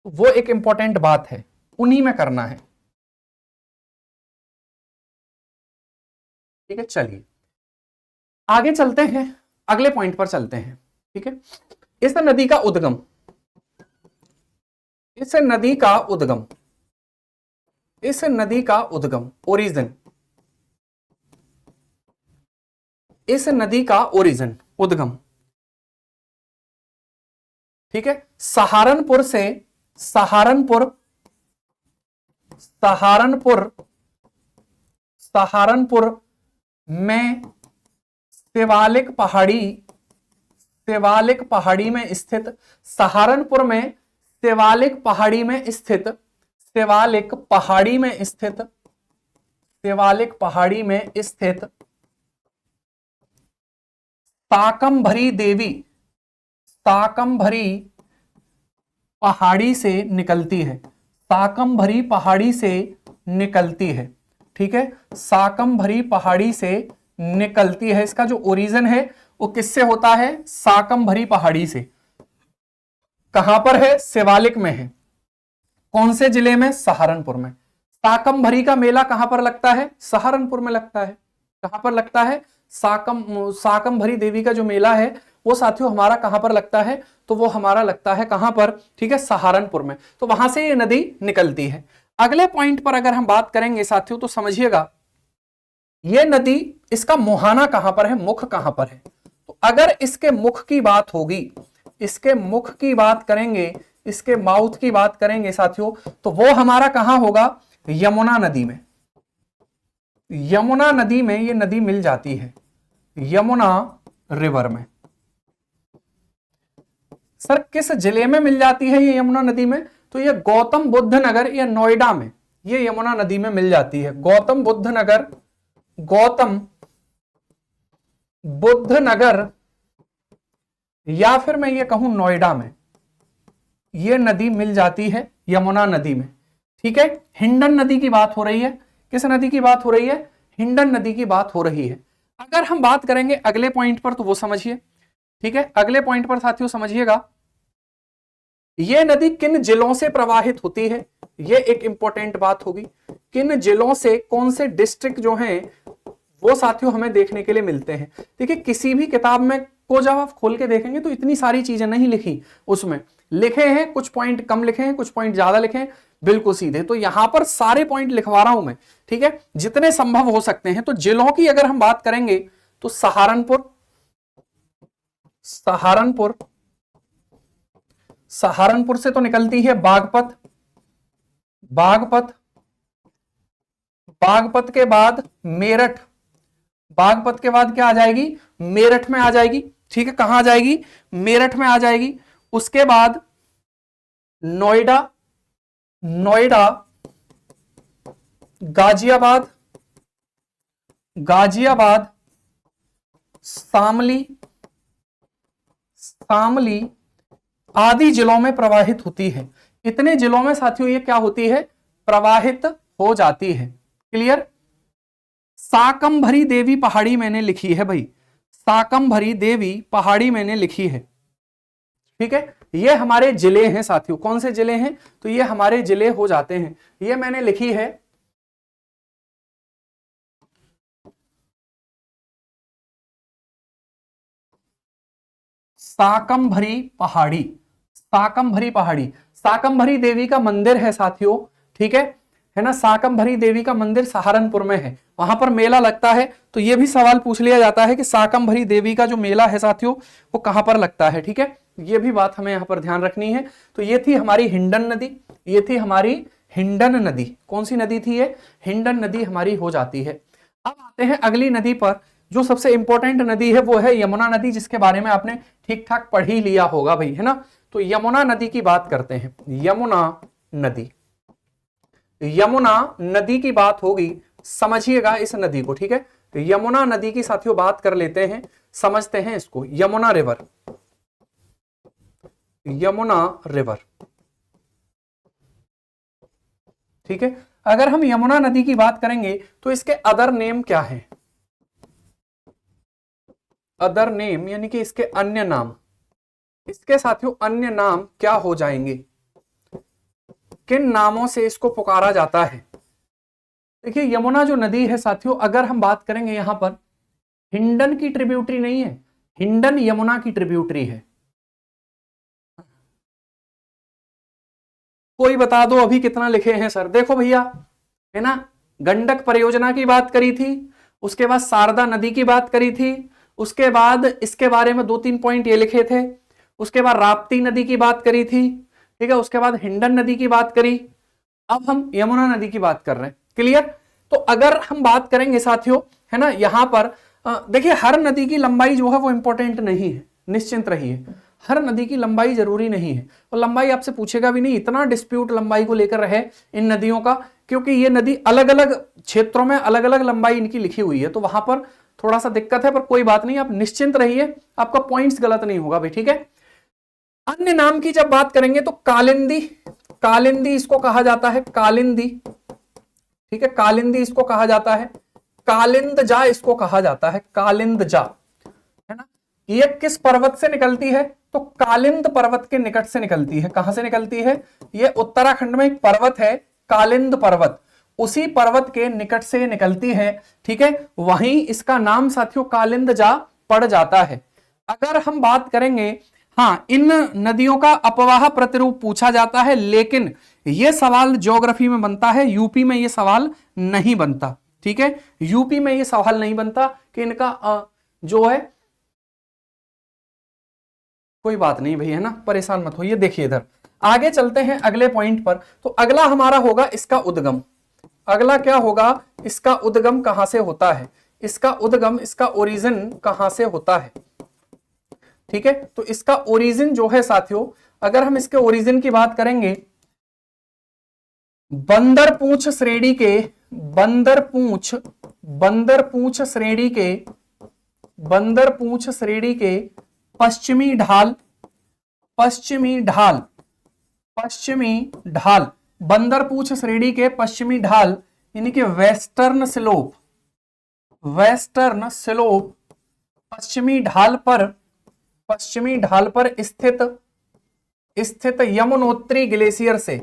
[SPEAKER 1] वो एक इंपॉर्टेंट बात है, उन्हीं में करना है। ठीक है, चलिए आगे चलते हैं, अगले पॉइंट पर चलते हैं। ठीक है, इस नदी का उद्गम, इस नदी का उद्गम, इस नदी का उद्गम, ओरिजिन, इस नदी का ओरिजिन, उद्गम, ठीक है, सहारनपुर से, सहारनपुर, सहारनपुर, सहारनपुर में शिवालिक पहाड़ी, शिवालिक पहाड़ी में स्थित, सहारनपुर में शिवालिक पहाड़ी में स्थित, शिवालिक पहाड़ी में स्थित, शिवालिक पहाड़ी में स्थित शाकंभरी देवी, शाकंभरी पहाड़ी से निकलती है, शाकंभरी पहाड़ी से निकलती है। ठीक है, शाकंभरी पहाड़ी से निकलती है। इसका जो ओरिजिन है वो किससे होता है? शाकंभरी पहाड़ी से। कहां पर है? शिवालिक में है। कौन से जिले में? सहारनपुर में। शाकंभरी का मेला कहां पर लगता है? सहारनपुर में लगता है। कहां पर लगता है? शाकंभरी देवी का जो मेला है वो साथियों हमारा कहां पर लगता है? तो वो हमारा लगता है कहां पर? ठीक है, सहारनपुर में। तो वहां से ये नदी निकलती है। अगले पॉइंट पर अगर हम बात करेंगे साथियों, तो समझिएगा ये नदी, इसका मुहाना कहां पर है, मुख कहां पर है? तो अगर इसके मुख की बात होगी, इसके मुख की बात करेंगे, इसके माउथ की बात करेंगे साथियों, तो वो हमारा कहां होगा? यमुना नदी में। यमुना नदी में ये नदी मिल जाती है, यमुना रिवर में। सर किस जिले में मिल जाती है ये यमुना नदी में? तो ये गौतम बुद्ध नगर या नोएडा में ये यमुना नदी में मिल जाती है। गौतम बुद्ध नगर, गौतम बुद्ध नगर, या फिर मैं ये कहूं नोएडा में ये नदी मिल जाती है, यमुना नदी में। ठीक है, हिंडन नदी की बात हो रही है। किस नदी की बात हो रही है? हिंडन नदी की बात हो रही है। अगर हम बात करेंगे अगले पॉइंट पर, तो वो समझिए। ठीक है, अगले पॉइंट पर साथियों समझिएगा, ये नदी किन जिलों से प्रवाहित होती है? ये एक इंपॉर्टेंट बात होगी। किन जिलों से, कौन से डिस्ट्रिक्ट जो हैं वो साथियों हमें देखने के लिए मिलते हैं। देखिए किसी भी किताब में को जब आप खोल के देखेंगे तो इतनी सारी चीजें नहीं लिखी, उसमें लिखे हैं कुछ पॉइंट कम लिखे हैं, कुछ पॉइंट ज्यादा लिखे हैं, बिल्कुल सीधे। तो यहां पर सारे पॉइंट लिखवा रहा हूं मैं। ठीक है, जितने संभव हो सकते हैं। तो जिलों की अगर हम बात करेंगे तो सहारनपुर, सहारनपुर, सहारनपुर से तो निकलती है बागपत, बागपत, बागपत के बाद मेरठ, बागपत के बाद क्या आ जाएगी? मेरठ में आ जाएगी। ठीक है, कहां आ जाएगी? मेरठ में आ जाएगी। उसके बाद नोएडा, नोएडा, गाजियाबाद, गाजियाबाद, शामली, शामली आदि जिलों में प्रवाहित होती है। इतने जिलों में साथियों ये क्या होती है? प्रवाहित हो जाती है। क्लियर? शाकंभरी देवी पहाड़ी मैंने लिखी है भाई, शाकंभरी देवी पहाड़ी मैंने लिखी है। ठीक है, ये हमारे जिले हैं साथियों। कौन से जिले हैं? तो ये हमारे जिले हो जाते हैं। ये मैंने लिखी है शाकंभरी पहाड़ी। शाकंभरी पहाड़ी, शाकंभरी देवी का मंदिर है साथियों, ठीक है ना। शाकंभरी देवी का मंदिर सहारनपुर में है, वहां पर मेला लगता है। तो ये भी सवाल पूछ लिया जाता है कि शाकंभरी देवी का जो मेला है साथियों वो कहां पर लगता है, ठीक है। ये भी बात हमें यहां पर ध्यान रखनी है। तो ये थी हमारी हिंडन नदी, ये थी हमारी हिंडन नदी। कौन सी नदी थी ये? हिंडन नदी हमारी हो जाती है। अब आते हैं अगली नदी पर। जो सबसे इंपॉर्टेंट नदी है वो है यमुना नदी, जिसके बारे में आपने ठीक ठाक पढ़ ही लिया होगा भाई, है ना। तो यमुना नदी की बात करते हैं। यमुना नदी, यमुना नदी की बात होगी, समझिएगा इस नदी को, ठीक है। तो यमुना नदी की साथियों बात कर लेते हैं, समझते हैं इसको। यमुना रिवर, यमुना रिवर, ठीक है। अगर हम यमुना नदी की बात करेंगे तो इसके अदर नेम क्या है? अदर नेम यानी कि इसके अन्य नाम, इसके साथियों अन्य नाम क्या हो जाएंगे? किन नामों से इसको पुकारा जाता है? देखिए यमुना जो नदी है साथियों, अगर हम बात करेंगे यहां पर हिंडन की ट्रिब्यूटरी नहीं है, हिंडन यमुना की ट्रिब्यूटरी है। कोई बता दो अभी कितना लिखे हैं सर? देखो भैया, है ना, गंडक परियोजना की बात करी थी, उसके बाद शारदा नदी की बात करी थी, उसके बाद इसके बारे में 2-3 पॉइंट ये लिखे थे, उसके बाद राप्ती नदी की बात करी थी, ठीक है, उसके बाद हिंडन नदी की बात करी, अब हम यमुना नदी की बात कर रहे हैं। क्लियर? तो अगर हम बात करेंगे साथियों, है ना, यहां पर देखिए हर नदी की लंबाई जो है वो इंपॉर्टेंट नहीं है, निश्चिंत रहिए, हर नदी की लंबाई जरूरी नहीं है। और लंबाई आपसे पूछेगा भी नहीं, इतना डिस्प्यूट लंबाई को लेकर रहे इन नदियों का, क्योंकि ये नदी अलग अलग क्षेत्रों में अलग अलग लंबाई इनकी लिखी हुई है, तो वहां पर थोड़ा सा दिक्कत है, पर कोई बात नहीं, आप निश्चिंत रहिए, आपका पॉइंट्स गलत नहीं होगा भाई, ठीक है। अन्य नाम की जब बात करेंगे तो कालिंदी, कालिंदी इसको कहा जाता है, कालिंदी, ठीक है, कालिंदी इसको कहा जाता है, कालिंदजा इसको कहा जाता है, कालिंदजा, है ना। ये किस पर्वत से निकलती है? तो कालिंद पर्वत के निकट से निकलती है। कहां से निकलती है? ये उत्तराखंड में एक पर्वत है कालिंद पर्वत, उसी पर्वत के निकट से निकलती है, ठीक है। वहीं इसका नाम साथियों कालिंदजा पड़ जाता है। अगर हम बात करेंगे, हाँ, इन नदियों का अपवाह प्रतिरूप पूछा जाता है, लेकिन यह सवाल ज्योग्राफी में बनता है, यूपी में यह सवाल नहीं बनता, ठीक है। यूपी में यह सवाल नहीं बनता कि इनका जो है, कोई बात नहीं भैया, है ना, परेशान मत होइए। देखिए इधर आगे चलते हैं अगले पॉइंट पर। तो अगला हमारा होगा इसका उद्गम। अगला क्या होगा? इसका उद्गम कहां से होता है? इसका उद्गम, इसका ओरिजिन कहां से होता है, ठीक है। तो इसका ओरिजिन जो है साथियों, अगर हम इसके ओरिजिन की बात करेंगे, बंदरपूंछ श्रेणी के, बंदरपूंछ श्रेणी के, बंदरपूंछ श्रेणी के पश्चिमी ढाल, पश्चिमी ढाल, पश्चिमी ढाल, बंदरपूंछ श्रेणी के पश्चिमी ढाल यानी कि वेस्टर्न स्लोप, वेस्टर्न स्लोप, पश्चिमी ढाल पर, पश्चिमी ढाल पर स्थित, स्थित यमुनोत्री ग्लेशियर से,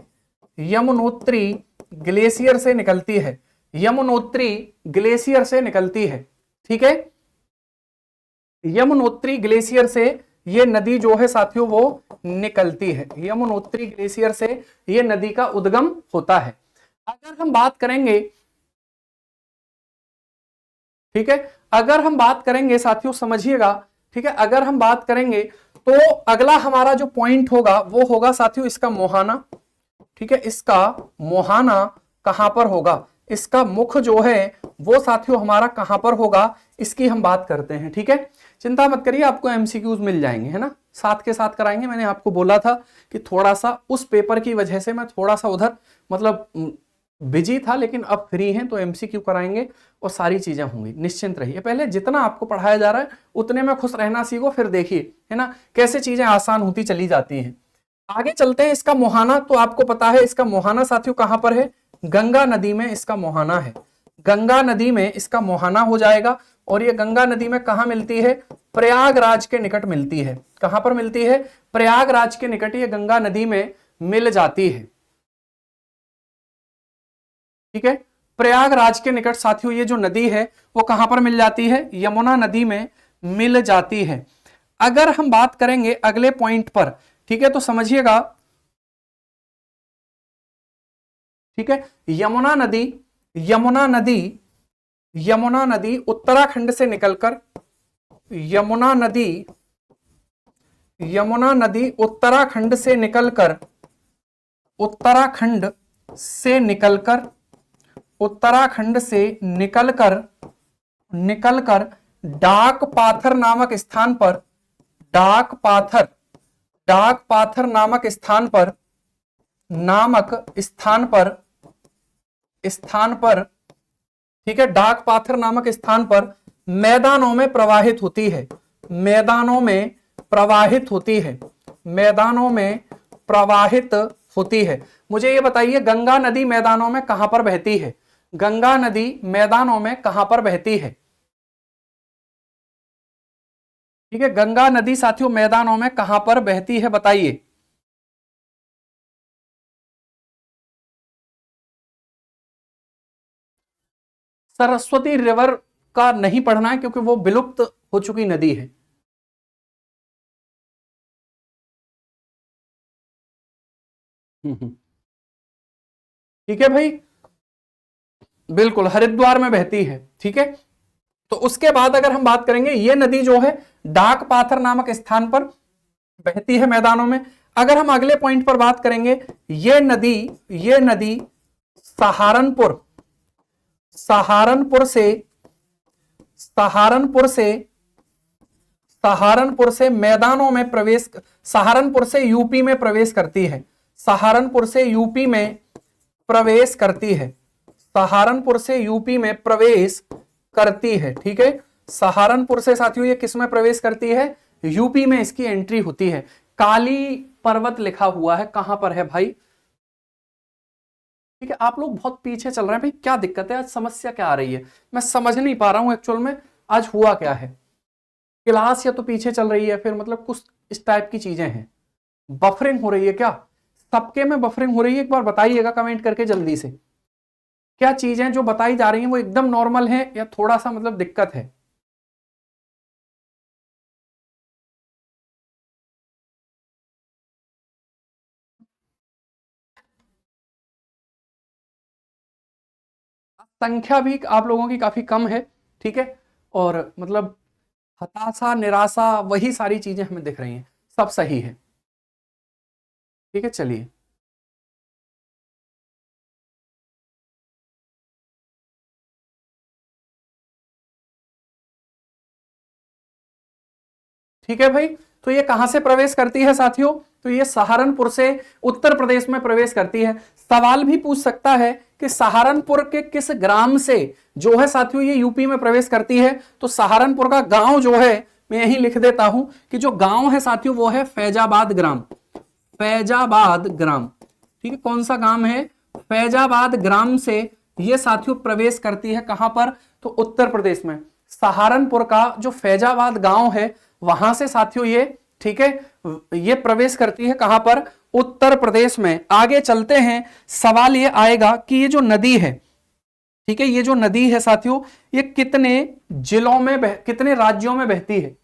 [SPEAKER 1] यमुनोत्री ग्लेशियर से निकलती है, यमुनोत्री ग्लेशियर से निकलती है, ठीक है। यमुनोत्री ग्लेशियर से ये नदी जो है साथियों वो निकलती है, यमुनोत्री ग्लेशियर से ये नदी का उद्गम होता है। अगर हम बात करेंगे, ठीक है, अगर हम बात करेंगे साथियों समझिएगा, ठीक है, अगर हम बात करेंगे तो अगला हमारा जो पॉइंट होगा वो होगा साथियों इसका मोहाना, ठीक है। इसका मोहाना कहां पर होगा? इसका मुख जो है वो साथियों हमारा कहां पर होगा, इसकी हम बात करते हैं, ठीक है। चिंता मत करिए, आपको एमसीक्यूज मिल जाएंगे, है ना, साथ के साथ कराएंगे। मैंने आपको बोला था कि थोड़ा सा उस पेपर की वजह से मैं थोड़ा सा उधर मतलब बिजी था, लेकिन अब फ्री हैं तो एमसीक्यू कराएंगे और सारी चीजें होंगी, निश्चिंत रहिए। पहले जितना आपको पढ़ाया जा रहा है उतने में खुश रहना सीखो, फिर देखिए, है ना, कैसे चीजें आसान होती चली जाती हैं। आगे चलते हैं। इसका मोहाना, तो आपको पता है इसका मोहाना साथियों कहां पर है? गंगा नदी में इसका मोहाना है, गंगा नदी में इसका मोहाना हो जाएगा। और ये गंगा नदी में कहां मिलती है? प्रयागराज के निकट मिलती है। कहां पर मिलती है? प्रयागराज के निकट ये गंगा नदी में मिल जाती है। ठीक है, प्रयागराज के निकट साथियों ये जो नदी है वो कहां पर मिल जाती है? यमुना नदी में मिल जाती है। अगर हम बात करेंगे अगले पॉइंट पर, ठीक है, तो समझिएगा, ठीक है, यमुना नदी, यमुना नदी, यमुना नदी उत्तराखंड से निकलकर, यमुना नदी, यमुना नदी उत्तराखंड से निकलकर, उत्तराखंड से निकलकर, उत्तराखंड से निकलकर, निकलकर डाक पाथर नामक स्थान पर, डाक पाथर, डाक पाथर नामक स्थान पर, नामक स्थान पर, स्थान पर, ठीक है, डाक पाथर नामक स्थान पर मैदानों में प्रवाहित होती है। मैदानों में प्रवाहित होती है। मैदानों में प्रवाहित होती है। मुझे ये बताइए गंगा नदी मैदानों में कहां पर बहती है? गंगा नदी मैदानों में कहां पर बहती है? ठीक है, गंगा नदी साथियों मैदानों में कहां पर बहती है बताइए। सरस्वती रिवर का नहीं पढ़ना है क्योंकि वो विलुप्त हो चुकी नदी है। ठीक है भाई, बिल्कुल हरिद्वार में बहती है। ठीक है, तो उसके बाद अगर हम बात करेंगे ये नदी जो है डाक पाथर नामक स्थान पर बहती है मैदानों में। अगर हम अगले पॉइंट पर बात करेंगे, ये नदी, ये नदी सहारनपुर, सहारनपुर से, सहारनपुर से, सहारनपुर से मैदानों में प्रवेश, सहारनपुर से यूपी में प्रवेश करती है। सहारनपुर से यूपी में प्रवेश करती है। सहारनपुर से यूपी में प्रवेश करती है। ठीक है, सहारनपुर से साथियों ये किस में प्रवेश करती है? यूपी में इसकी एंट्री होती है। काली पर्वत लिखा हुआ है, कहां पर है भाई? ठीक है, आप लोग बहुत पीछे चल रहे हैं भाई, क्या दिक्कत है? आज समस्या क्या आ रही है? मैं समझ नहीं पा रहा हूं एक्चुअल में आज हुआ क्या है। क्लास या तो पीछे चल रही है, फिर मतलब कुछ इस टाइप की चीजें हैं। बफरिंग हो रही है क्या? सबके में बफरिंग हो रही है? एक बार बताइएगा कमेंट करके जल्दी से, क्या चीजें जो बताई जा रही हैं वो एकदम नॉर्मल है या थोड़ा सा मतलब दिक्कत है? संख्या भी आप लोगों की काफी कम है। ठीक है, और मतलब हताशा, निराशा, वही सारी चीजें हमें दिख रही हैं। सब सही है। ठीक है, चलिए, ठीक है भाई। तो ये कहां से प्रवेश करती है साथियों? तो ये सहारनपुर से उत्तर प्रदेश में प्रवेश करती है। सवाल भी पूछ सकता है कि सहारनपुर के किस ग्राम से जो है साथियों ये यूपी में प्रवेश करती है? तो सहारनपुर का गांव जो है मैं यही लिख देता हूं कि जो गांव है साथियों वो है फैजाबाद ग्राम। फैजाबाद ग्राम। ठीक है, कौन सा गांव है? फैजाबाद ग्राम से ये साथियों प्रवेश करती है। कहां पर? तो उत्तर प्रदेश में। सहारनपुर का जो फैजाबाद गांव है वहां से साथियों ये, ठीक है, ये प्रवेश करती है कहां पर? उत्तर प्रदेश में। आगे चलते हैं, सवाल ये आएगा कि ये जो नदी है, ठीक है, ये जो नदी है साथियों ये कितने जिलों में कितने राज्यों में बहती है?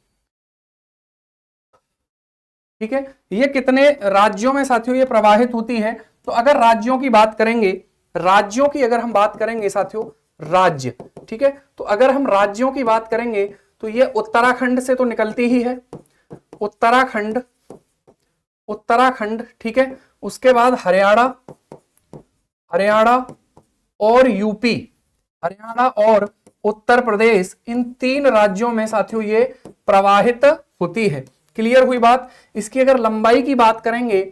[SPEAKER 1] ठीक है, ये कितने राज्यों में साथियों ये प्रवाहित होती है? तो अगर राज्यों की बात करेंगे, राज्यों की अगर हम बात करेंगे साथियों, राज्य, ठीक है, तो अगर हम राज्यों की बात करेंगे तो ये उत्तराखंड से तो निकलती ही है। उत्तराखंड, उत्तराखंड, ठीक है, उसके बाद हरियाणा, हरियाणा और यूपी, हरियाणा और उत्तर प्रदेश, इन तीन राज्यों में साथियों ये प्रवाहित होती है। क्लियर हुई बात? इसकी अगर लंबाई की बात करेंगे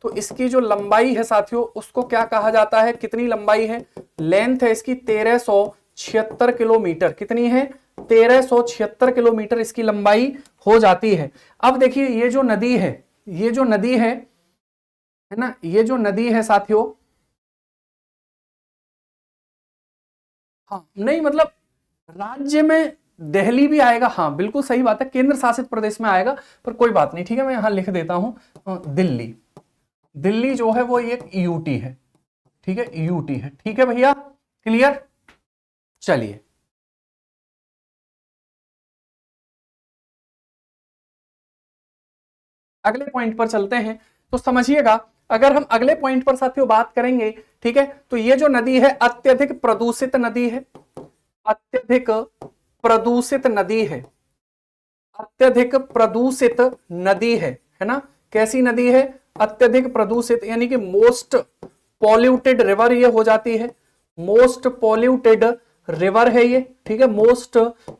[SPEAKER 1] तो इसकी जो लंबाई है साथियों उसको क्या कहा जाता है? कितनी लंबाई है? लेंथ है इसकी 1376 किलोमीटर। कितनी है? 1376 किलोमीटर इसकी लंबाई हो जाती है। अब देखिए ये जो नदी है, ये जो नदी है ना, ये जो नदी है साथियों, हाँ नहीं मतलब राज्य में दिल्ली भी आएगा, हाँ बिल्कुल सही बात है, केंद्र शासित प्रदेश में आएगा, पर कोई बात नहीं, ठीक है, मैं यहां लिख देता हूं दिल्ली। दिल्ली जो है वो एक यूटी है, ठीक है, यूटी है, ठीक है भैया, क्लियर। चलिए अगले पॉइंट पर चलते हैं। तो समझिएगा, अगर हम अगले पॉइंट पर साथियों बात करेंगे, ठीक है, तो ये जो नदी है अत्यधिक प्रदूषित नदी है, अत्यधिक प्रदूषित नदी है, अत्यधिक प्रदूषित नदी है ना। कैसी नदी है? अत्यधिक प्रदूषित, यानी कि मोस्ट पॉल्यूटेड रिवर ये हो जाती है, मोस्ट पॉल्यूटेड रिवर है ये, ठीक है, मोस्ट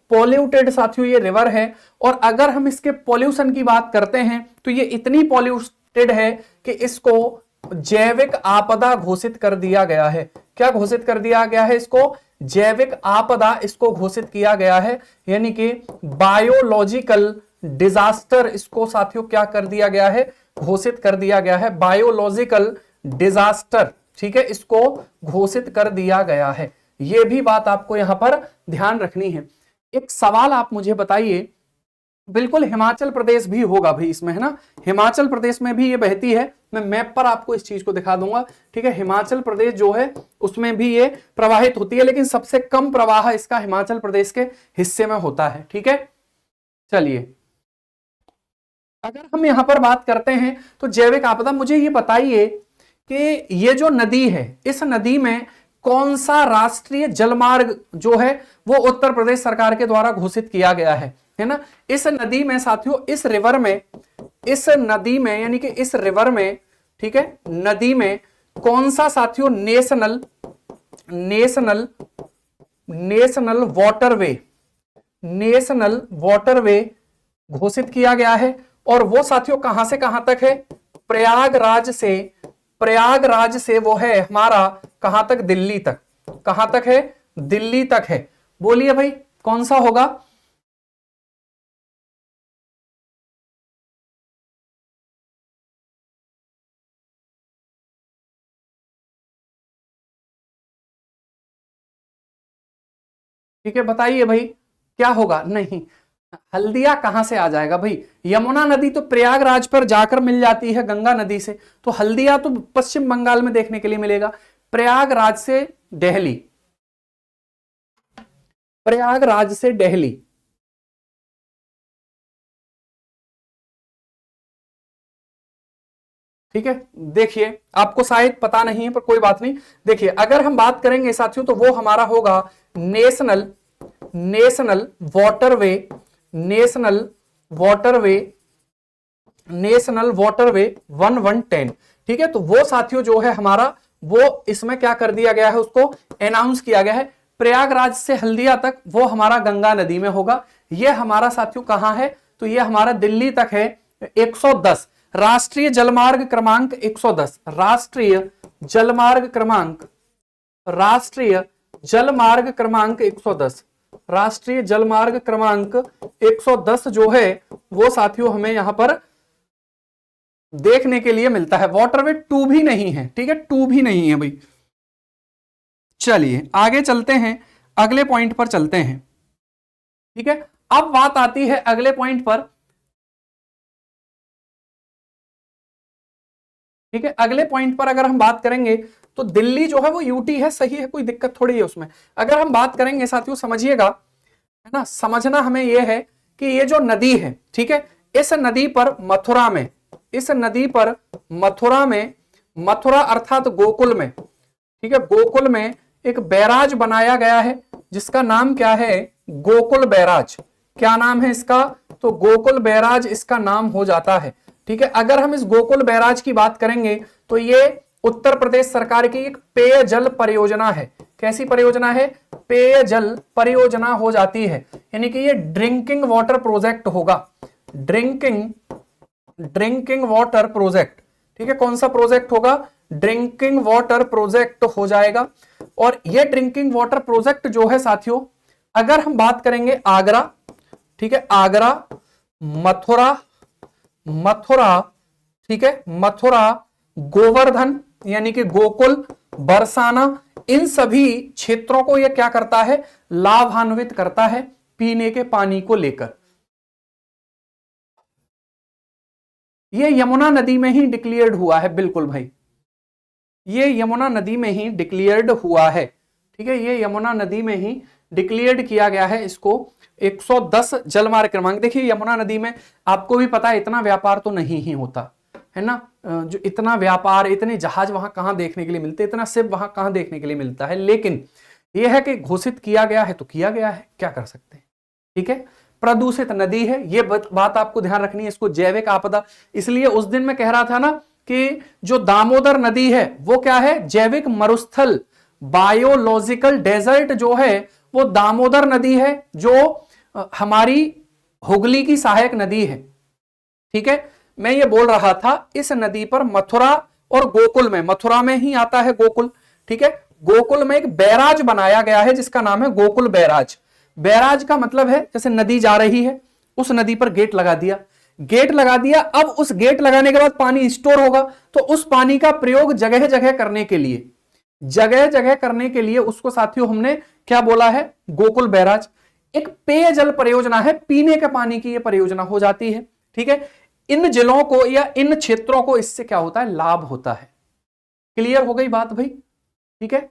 [SPEAKER 1] पॉल्यूटेड साथियों ये रिवर है। और अगर हम इसके पॉल्यूशन की बात करते हैं तो ये इतनी पॉल्यूटेड है कि इसको जैविक आपदा घोषित कर दिया गया है। क्या घोषित कर दिया गया है? इसको जैविक आपदा इसको घोषित किया गया है, यानी कि बायोलॉजिकल डिजास्टर इसको साथियों क्या कर दिया गया है? घोषित कर दिया गया है, बायोलॉजिकल डिजास्टर, ठीक है, इसको घोषित कर दिया गया है। यह भी बात आपको यहां पर ध्यान रखनी है। एक सवाल आप मुझे बताइए, बिल्कुल हिमाचल प्रदेश भी होगा भाई इसमें, है ना, हिमाचल प्रदेश में भी ये बहती है, मैं मैप पर आपको इस चीज को दिखा दूंगा, ठीक है, हिमाचल प्रदेश जो है उसमें भी ये प्रवाहित होती है, लेकिन सबसे कम प्रवाह इसका हिमाचल प्रदेश के हिस्से में होता है, ठीक है। चलिए अगर हम यहां पर बात करते हैं तो जैविक आपदा, मुझे ये बताइए कि ये जो नदी है, इस नदी में कौन सा राष्ट्रीय जलमार्ग जो है वो उत्तर प्रदेश सरकार के द्वारा घोषित किया गया है ना। इस नदी में साथियों, इस रिवर में, इस नदी में, यानी कि इस रिवर में, ठीक है, नदी में कौन सा साथियों national national national waterway, national waterway घोषित किया गया है। और वो साथियों कहां से कहां तक है? प्रयागराज से, प्रयागराज से वो है हमारा कहां तक? दिल्ली तक। कहां तक है? दिल्ली तक है। बोलिए भाई कौन सा होगा? ठीक है, बताइए भाई क्या होगा? नहीं, हल्दिया कहां से आ जाएगा भाई? यमुना नदी तो प्रयागराज पर जाकर मिल जाती है गंगा नदी से, तो हल्दिया तो पश्चिम बंगाल में देखने के लिए मिलेगा। प्रयागराज से दिल्ली, प्रयागराज से दिल्ली, ठीक है। देखिए आपको शायद पता नहीं है पर कोई बात नहीं, देखिए अगर हम बात करेंगे साथियों तो वो हमारा होगा national national waterway, national waterway, national waterway 1110, ठीक है। तो वो साथियों जो है हमारा, वो इसमें क्या कर दिया गया है? उसको अनाउंस किया गया है। प्रयागराज से हल्दिया तक वो हमारा गंगा नदी में होगा। ये हमारा साथियों कहां है? तो ये हमारा दिल्ली तक है। 110 राष्ट्रीय जलमार्ग क्रमांक 110, राष्ट्रीय जलमार्ग क्रमांक, राष्ट्रीय जलमार्ग क्रमांक 110, राष्ट्रीय जलमार्ग क्रमांक 110 जो है वो साथियों हमें यहां पर देखने के लिए मिलता है। वाटरवे 2 भी नहीं है, ठीक है, 2 भी नहीं है भाई। चलिए आगे चलते हैं, अगले पॉइंट पर चलते हैं, ठीक है। अब बात आती है अगले पॉइंट पर, ठीक है। अगले पॉइंट पर अगर हम बात करेंगे तो दिल्ली जो है वो यूटी है, सही है, कोई दिक्कत थोड़ी है उसमें। अगर हम बात करेंगे साथियों, समझिएगा, है ना, समझना हमें यह है कि ये जो नदी है, ठीक है, इस नदी पर मथुरा में, इस नदी पर मथुरा में, मथुरा अर्थात गोकुल में, ठीक है, गोकुल में एक बैराज बनाया गया है जिसका नाम क्या है? गोकुल बैराज। क्या नाम है इसका? तो गोकुल बैराज इसका नाम हो जाता है, ठीक है। अगर हम इस गोकुल बैराज की बात करेंगे तो ये उत्तर प्रदेश सरकार की एक पेयजल परियोजना है। कैसी परियोजना है? पेयजल परियोजना हो जाती है, यानी कि ये ड्रिंकिंग वाटर प्रोजेक्ट होगा, ड्रिंकिंग वाटर प्रोजेक्ट, ठीक है। कौन सा प्रोजेक्ट होगा? ड्रिंकिंग वाटर प्रोजेक्ट हो जाएगा। और ये ड्रिंकिंग वाटर प्रोजेक्ट जो है साथियों, अगर हम बात करेंगे आगरा, ठीक है, आगरा, मथुरा, मथुरा, ठीक है, मथुरा, गोवर्धन यानी कि गोकुल, बरसाना, इन सभी क्षेत्रों को यह क्या करता है? लाभान्वित करता है, पीने के पानी को लेकर। ये यमुना नदी में ही डिक्लेयर्ड हुआ है, बिल्कुल भाई, ये यमुना नदी में ही डिक्लेयर्ड हुआ है, ठीक है, ये यमुना नदी में ही डिक्लेयर्ड किया गया है इसको। 110 जलमार्ग क्रमांक। देखिए यमुना नदी में आपको भी पता है इतना व्यापार तो नहीं ही होता है ना, जो इतना व्यापार, इतने जहाज वहां कहां देखने के लिए मिलते, इतना शिप वहां कहां देखने के लिए मिलता है, लेकिन यह है कि घोषित किया गया है तो किया गया है, क्या कर सकते हैं, ठीक है। प्रदूषित नदी है, ये बात आपको ध्यान रखनी है, इसको जैविक आपदा, इसलिए उस दिन मैं कह रहा था ना कि जो दामोदर नदी है वो क्या है, जैविक मरुस्थल, बायोलॉजिकल डेजर्ट जो है वो दामोदर नदी है, जो हमारी हुगली की सहायक नदी है, ठीक है। मैं ये बोल रहा था इस नदी पर मथुरा और गोकुल में, मथुरा में ही आता है गोकुल, ठीक है, गोकुल में एक बैराज बनाया गया है जिसका नाम है गोकुल बैराज। बैराज का मतलब है जैसे नदी जा रही है, उस नदी पर गेट लगा दिया, गेट लगा दिया, अब उस गेट लगाने के बाद पानी स्टोर होगा, तो उस पानी का प्रयोग जगह जगह करने के लिए, जगह जगह करने के लिए उसको साथियों हमने क्या बोला है, गोकुल बैराज। एक पेयजल परियोजना है, पीने के पानी की यह परियोजना हो जाती है, ठीक है। इन जिलों को या इन क्षेत्रों को इससे क्या होता है, लाभ होता है। क्लियर हो गई बात भाई, ठीक है।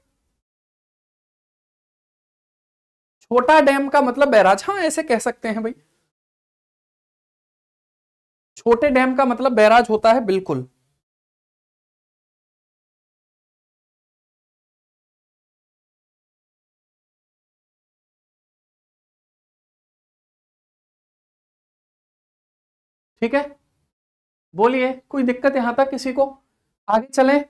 [SPEAKER 1] छोटा डैम का मतलब बैराज, हाँ ऐसे कह सकते हैं भाई, छोटे डैम का मतलब बैराज होता है, बिल्कुल। ठीक है, बोलिए कोई दिक्कत यहां तक किसी को, आगे चलें।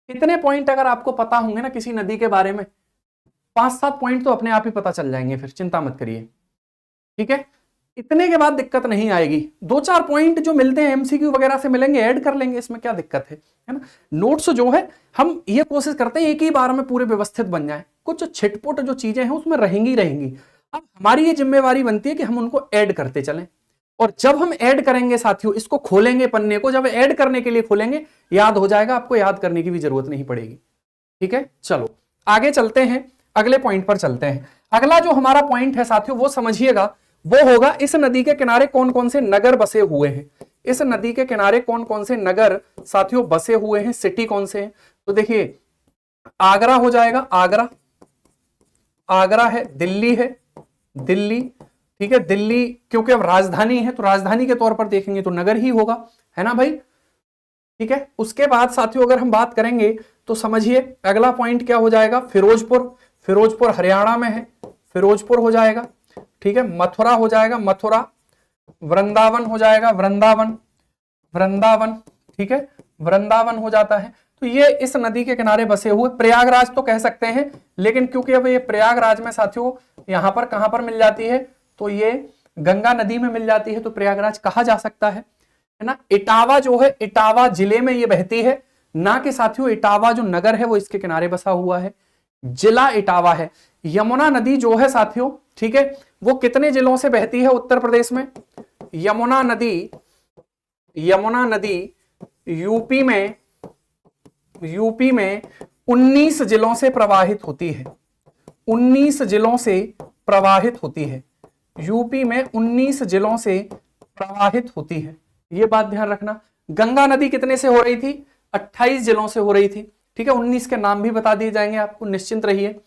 [SPEAKER 1] कितने पॉइंट अगर आपको पता होंगे ना किसी नदी के बारे में, 5-7 पॉइंट तो अपने आप ही पता चल जाएंगे, फिर चिंता मत करिए, ठीक है। इतने के बाद दिक्कत नहीं आएगी, 2-4 पॉइंट जो मिलते हैं एमसीक्यू वगैरह से मिलेंगे, ऐड कर लेंगे, इसमें क्या दिक्कत है ना। नोट्स जो है हम ये कोशिश करते हैं एक ही बार में पूरे व्यवस्थित बन जाए, कुछ छिटपुट जो चीजें हैं उसमें रहेंगी रहेंगी। अब हमारी ये जिम्मेवारी बनती है कि हम उनको ऐड करते चलें, और जब हम ऐड करेंगे साथियों, इसको खोलेंगे पन्ने को, जब ऐड करने के लिए खोलेंगे याद हो जाएगा, आपको याद करने की भी जरूरत नहीं पड़ेगी, ठीक है। चलो आगे चलते हैं, अगले पॉइंट पर चलते हैं। अगला जो हमारा पॉइंट है साथियों वो समझिएगा, वो होगा इस नदी के किनारे कौन कौन से नगर बसे हुए हैं। इस नदी के किनारे कौन कौन से नगर साथियों बसे हुए हैं, सिटी कौन से हैं, तो देखिए आगरा हो जाएगा, आगरा, आगरा है, दिल्ली है, दिल्ली, ठीक है, दिल्ली क्योंकि अब राजधानी है तो राजधानी के तौर पर देखेंगे तो नगर ही होगा, है ना भाई, ठीक है। उसके बाद साथियों अगर हम बात करेंगे तो समझिए अगला पॉइंट क्या हो जाएगा, फिरोजपुर, फिरोजपुर हरियाणा में है, फिरोजपुर हो जाएगा, ठीक है। मथुरा हो जाएगा, मथुरा, वृंदावन हो जाएगा, वृंदावन, वृंदावन, ठीक है, वृंदावन हो जाता है। तो ये इस नदी के किनारे बसे हुए, प्रयागराज तो कह सकते हैं, लेकिन क्योंकि अब ये प्रयागराज में साथियों यहां पर कहां पर मिल जाती है, तो ये गंगा नदी में मिल जाती है, तो प्रयागराज कहा जा सकता है ना। इटावा जो है, इटावा जिले में ये बहती है, ना कि साथियों इटावा जो नगर है वो इसके किनारे बसा हुआ है, जिला इटावा है। यमुना नदी जो है साथियों, ठीक है, वो कितने जिलों से बहती है उत्तर प्रदेश में, यमुना नदी, यमुना नदी यूपी में, यूपी में 19 जिलों से प्रवाहित होती है, 19 जिलों से प्रवाहित होती है, यूपी में 19 जिलों से प्रवाहित होती है, ये बात ध्यान रखना। गंगा नदी कितने से हो रही थी, 28 जिलों से हो रही थी, ठीक है। 19 के नाम भी बता दिए जाएंगे आपको, निश्चिंत रहिए।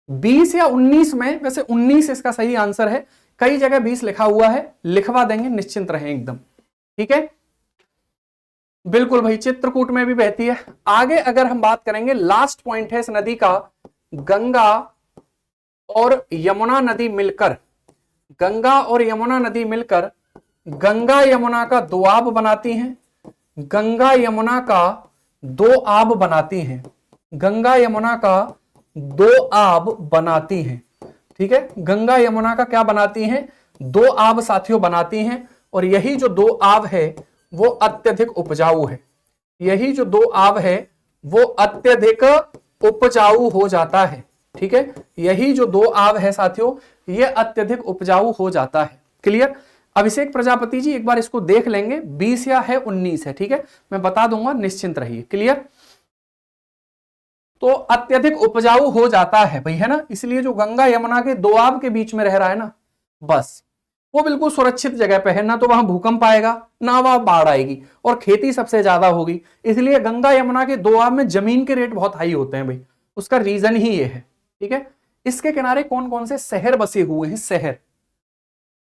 [SPEAKER 1] 20 या 19 में, वैसे 19 इसका सही आंसर है, कई जगह 20 लिखा हुआ है, लिखवा देंगे, निश्चिंत रहें एकदम, ठीक है। बिल्कुल भाई, चित्रकूट में भी बहती है। आगे अगर हम बात करेंगे, लास्ट पॉइंट है इस नदी का, गंगा और यमुना नदी मिलकर, गंगा और यमुना नदी मिलकर गंगा यमुना का दोआब बनाती हैं, गंगा यमुना का दो आब बनाती हैं, गंगा यमुना का दो आब बनाती हैं, ठीक है। गंगा यमुना का क्या बनाती हैं, दो आब साथियों बनाती हैं, और यही जो दो आब है वो अत्यधिक उपजाऊ है, यही जो दो आब है वो अत्यधिक उपजाऊ हो जाता है, ठीक है। यही जो दो आब है साथियों ये अत्यधिक उपजाऊ हो जाता है। क्लियर। अभिषेक प्रजापति जी एक बार इसको देख लेंगे, 20 या है 19 है, ठीक है, मैं बता दूंगा, निश्चिंत रहिए। क्लियर। तो अत्यधिक उपजाऊ हो जाता है भाई, है ना, इसलिए जो गंगा यमुना के दोआब के बीच में रह रहा है ना, बस वो बिल्कुल सुरक्षित जगह पे है, ना तो वहां भूकंप आएगा ना वहां बाढ़ आएगी, और खेती सबसे ज्यादा होगी। इसलिए गंगा यमुना के दोआब में जमीन के रेट बहुत हाई होते हैं भाई, उसका रीजन ही ये है। ठीक है, इसके किनारे कौन कौन से शहर बसे हुए हैं? शहर,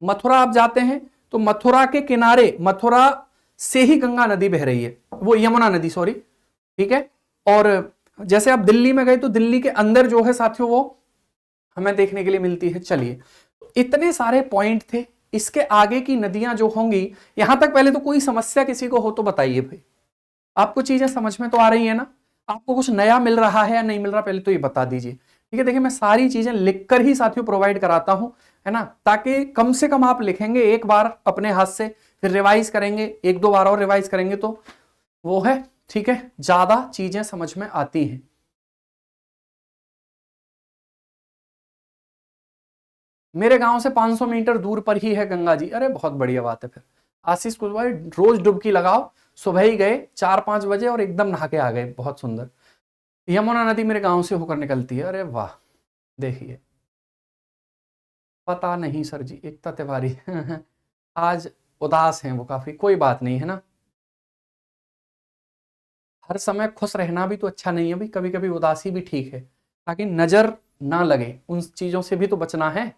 [SPEAKER 1] मथुरा आप जाते हैं तो मथुरा के किनारे, मथुरा से ही गंगा नदी बह रही है, वो यमुना नदी सॉरी। ठीक है, और जैसे आप दिल्ली में गए तो दिल्ली के अंदर जो है साथियों वो हमें देखने के लिए मिलती है। चलिए, इतने सारे पॉइंट थे, इसके आगे की नदियां जो होंगी, यहां तक पहले तो कोई समस्या किसी को हो तो बताइए भाई, आपको चीजें समझ में तो आ रही है ना? आपको कुछ नया मिल रहा है या नहीं मिल रहा, पहले तो ये बता दीजिए। ठीक है, देखिए मैं सारी चीजें लिखकर ही साथियों प्रोवाइड कराता हूं, है ना, ताकि कम से कम आप लिखेंगे एक बार अपने हाथ से, फिर रिवाइज करेंगे, एक दो बार और रिवाइज करेंगे तो वो है, ठीक है, ज्यादा चीजें समझ में आती हैं। मेरे गांव से 500 मीटर दूर पर ही है गंगा जी। अरे बहुत बढ़िया बात है। फिर आशीष कुशवाहा, रोज डुबकी लगाओ, सुबह ही गए 4-5 बजे और एकदम नहा के आ गए, बहुत सुंदर। यमुना नदी मेरे गांव से होकर निकलती है। अरे वाह, देखिए, पता नहीं सर जी, एकता तिवारी आज उदास हैं वो काफी, कोई बात नहीं है ना, हर समय खुश रहना भी तो अच्छा नहीं है भाई, कभी कभी उदासी भी ठीक है, ताकि नजर ना लगे, उन चीजों से भी तो बचना है।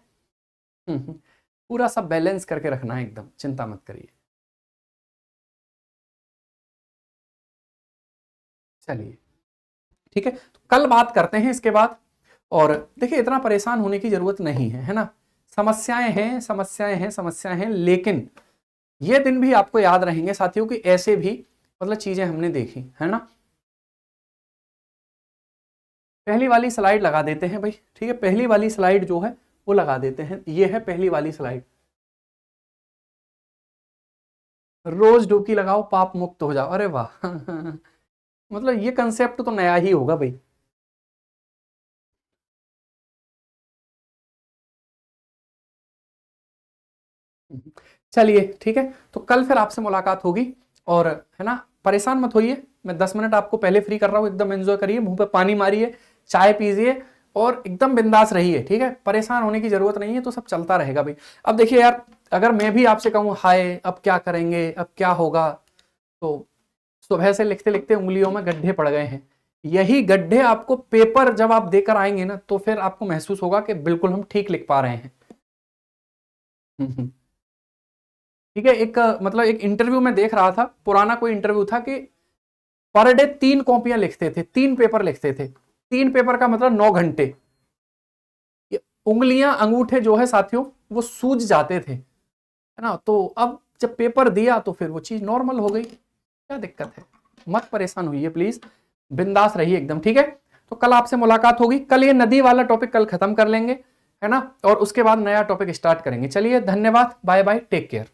[SPEAKER 1] पूरा सब बैलेंस करके रखना है एकदम, चिंता मत करिए। चलिए ठीक है, तो कल बात करते हैं इसके बाद। और देखिए, इतना परेशान होने की जरूरत नहीं है ना, समस्याएं हैं समस्याएं हैं समस्याएं हैं, लेकिन ये दिन भी आपको याद रहेंगे साथियों कि ऐसे भी मतलब चीजें हमने देखी है ना। पहली वाली स्लाइड लगा देते हैं भाई, ठीक है, पहली वाली स्लाइड जो है वो लगा देते हैं, ये है पहली वाली स्लाइड। रोज डुबकी लगाओ पाप मुक्त हो जाओ, अरे वाह मतलब ये कंसेप्ट तो नया ही होगा भाई। चलिए ठीक है, तो कल फिर आपसे मुलाकात होगी, और है ना, परेशान मत होइए, मैं 10 मिनट आपको पहले फ्री कर रहा हूँ, एकदम एंजॉय करिए, मुंह पे पानी मारिए, चाय पीजिए और एकदम बिंदास रहिए। ठीक है, परेशान होने की जरूरत नहीं है, तो सब चलता रहेगा भाई। अब देखिए यार, अगर मैं भी आपसे कहूँ हाय अब क्या करेंगे, अब क्या होगा, तो सुबह से लिखते लिखते उंगलियों में गड्ढे पड़ गए हैं। यही गड्ढे आपको पेपर जब आप देकर आएंगे ना, तो फिर आपको महसूस होगा कि बिल्कुल हम ठीक लिख पा रहे हैं। ठीक है, एक मतलब एक इंटरव्यू में देख रहा था, पुराना कोई इंटरव्यू था कि पर डे 3 कॉपियां लिखते थे, 3 पेपर लिखते थे, 3 पेपर का मतलब 9 घंटे। उंगलियां अंगूठे जो है साथियों वो सूज जाते थे, है ना। तो अब जब पेपर दिया तो फिर वो चीज नॉर्मल हो गई, क्या दिक्कत है, मत परेशान होइए प्लीज, बिंदास रहिए एकदम। ठीक है, तो कल आपसे मुलाकात होगी, कल ये नदी वाला टॉपिक कल खत्म कर लेंगे, है ना, और उसके बाद नया टॉपिक स्टार्ट करेंगे। चलिए धन्यवाद, बाय बाय, टेक केयर।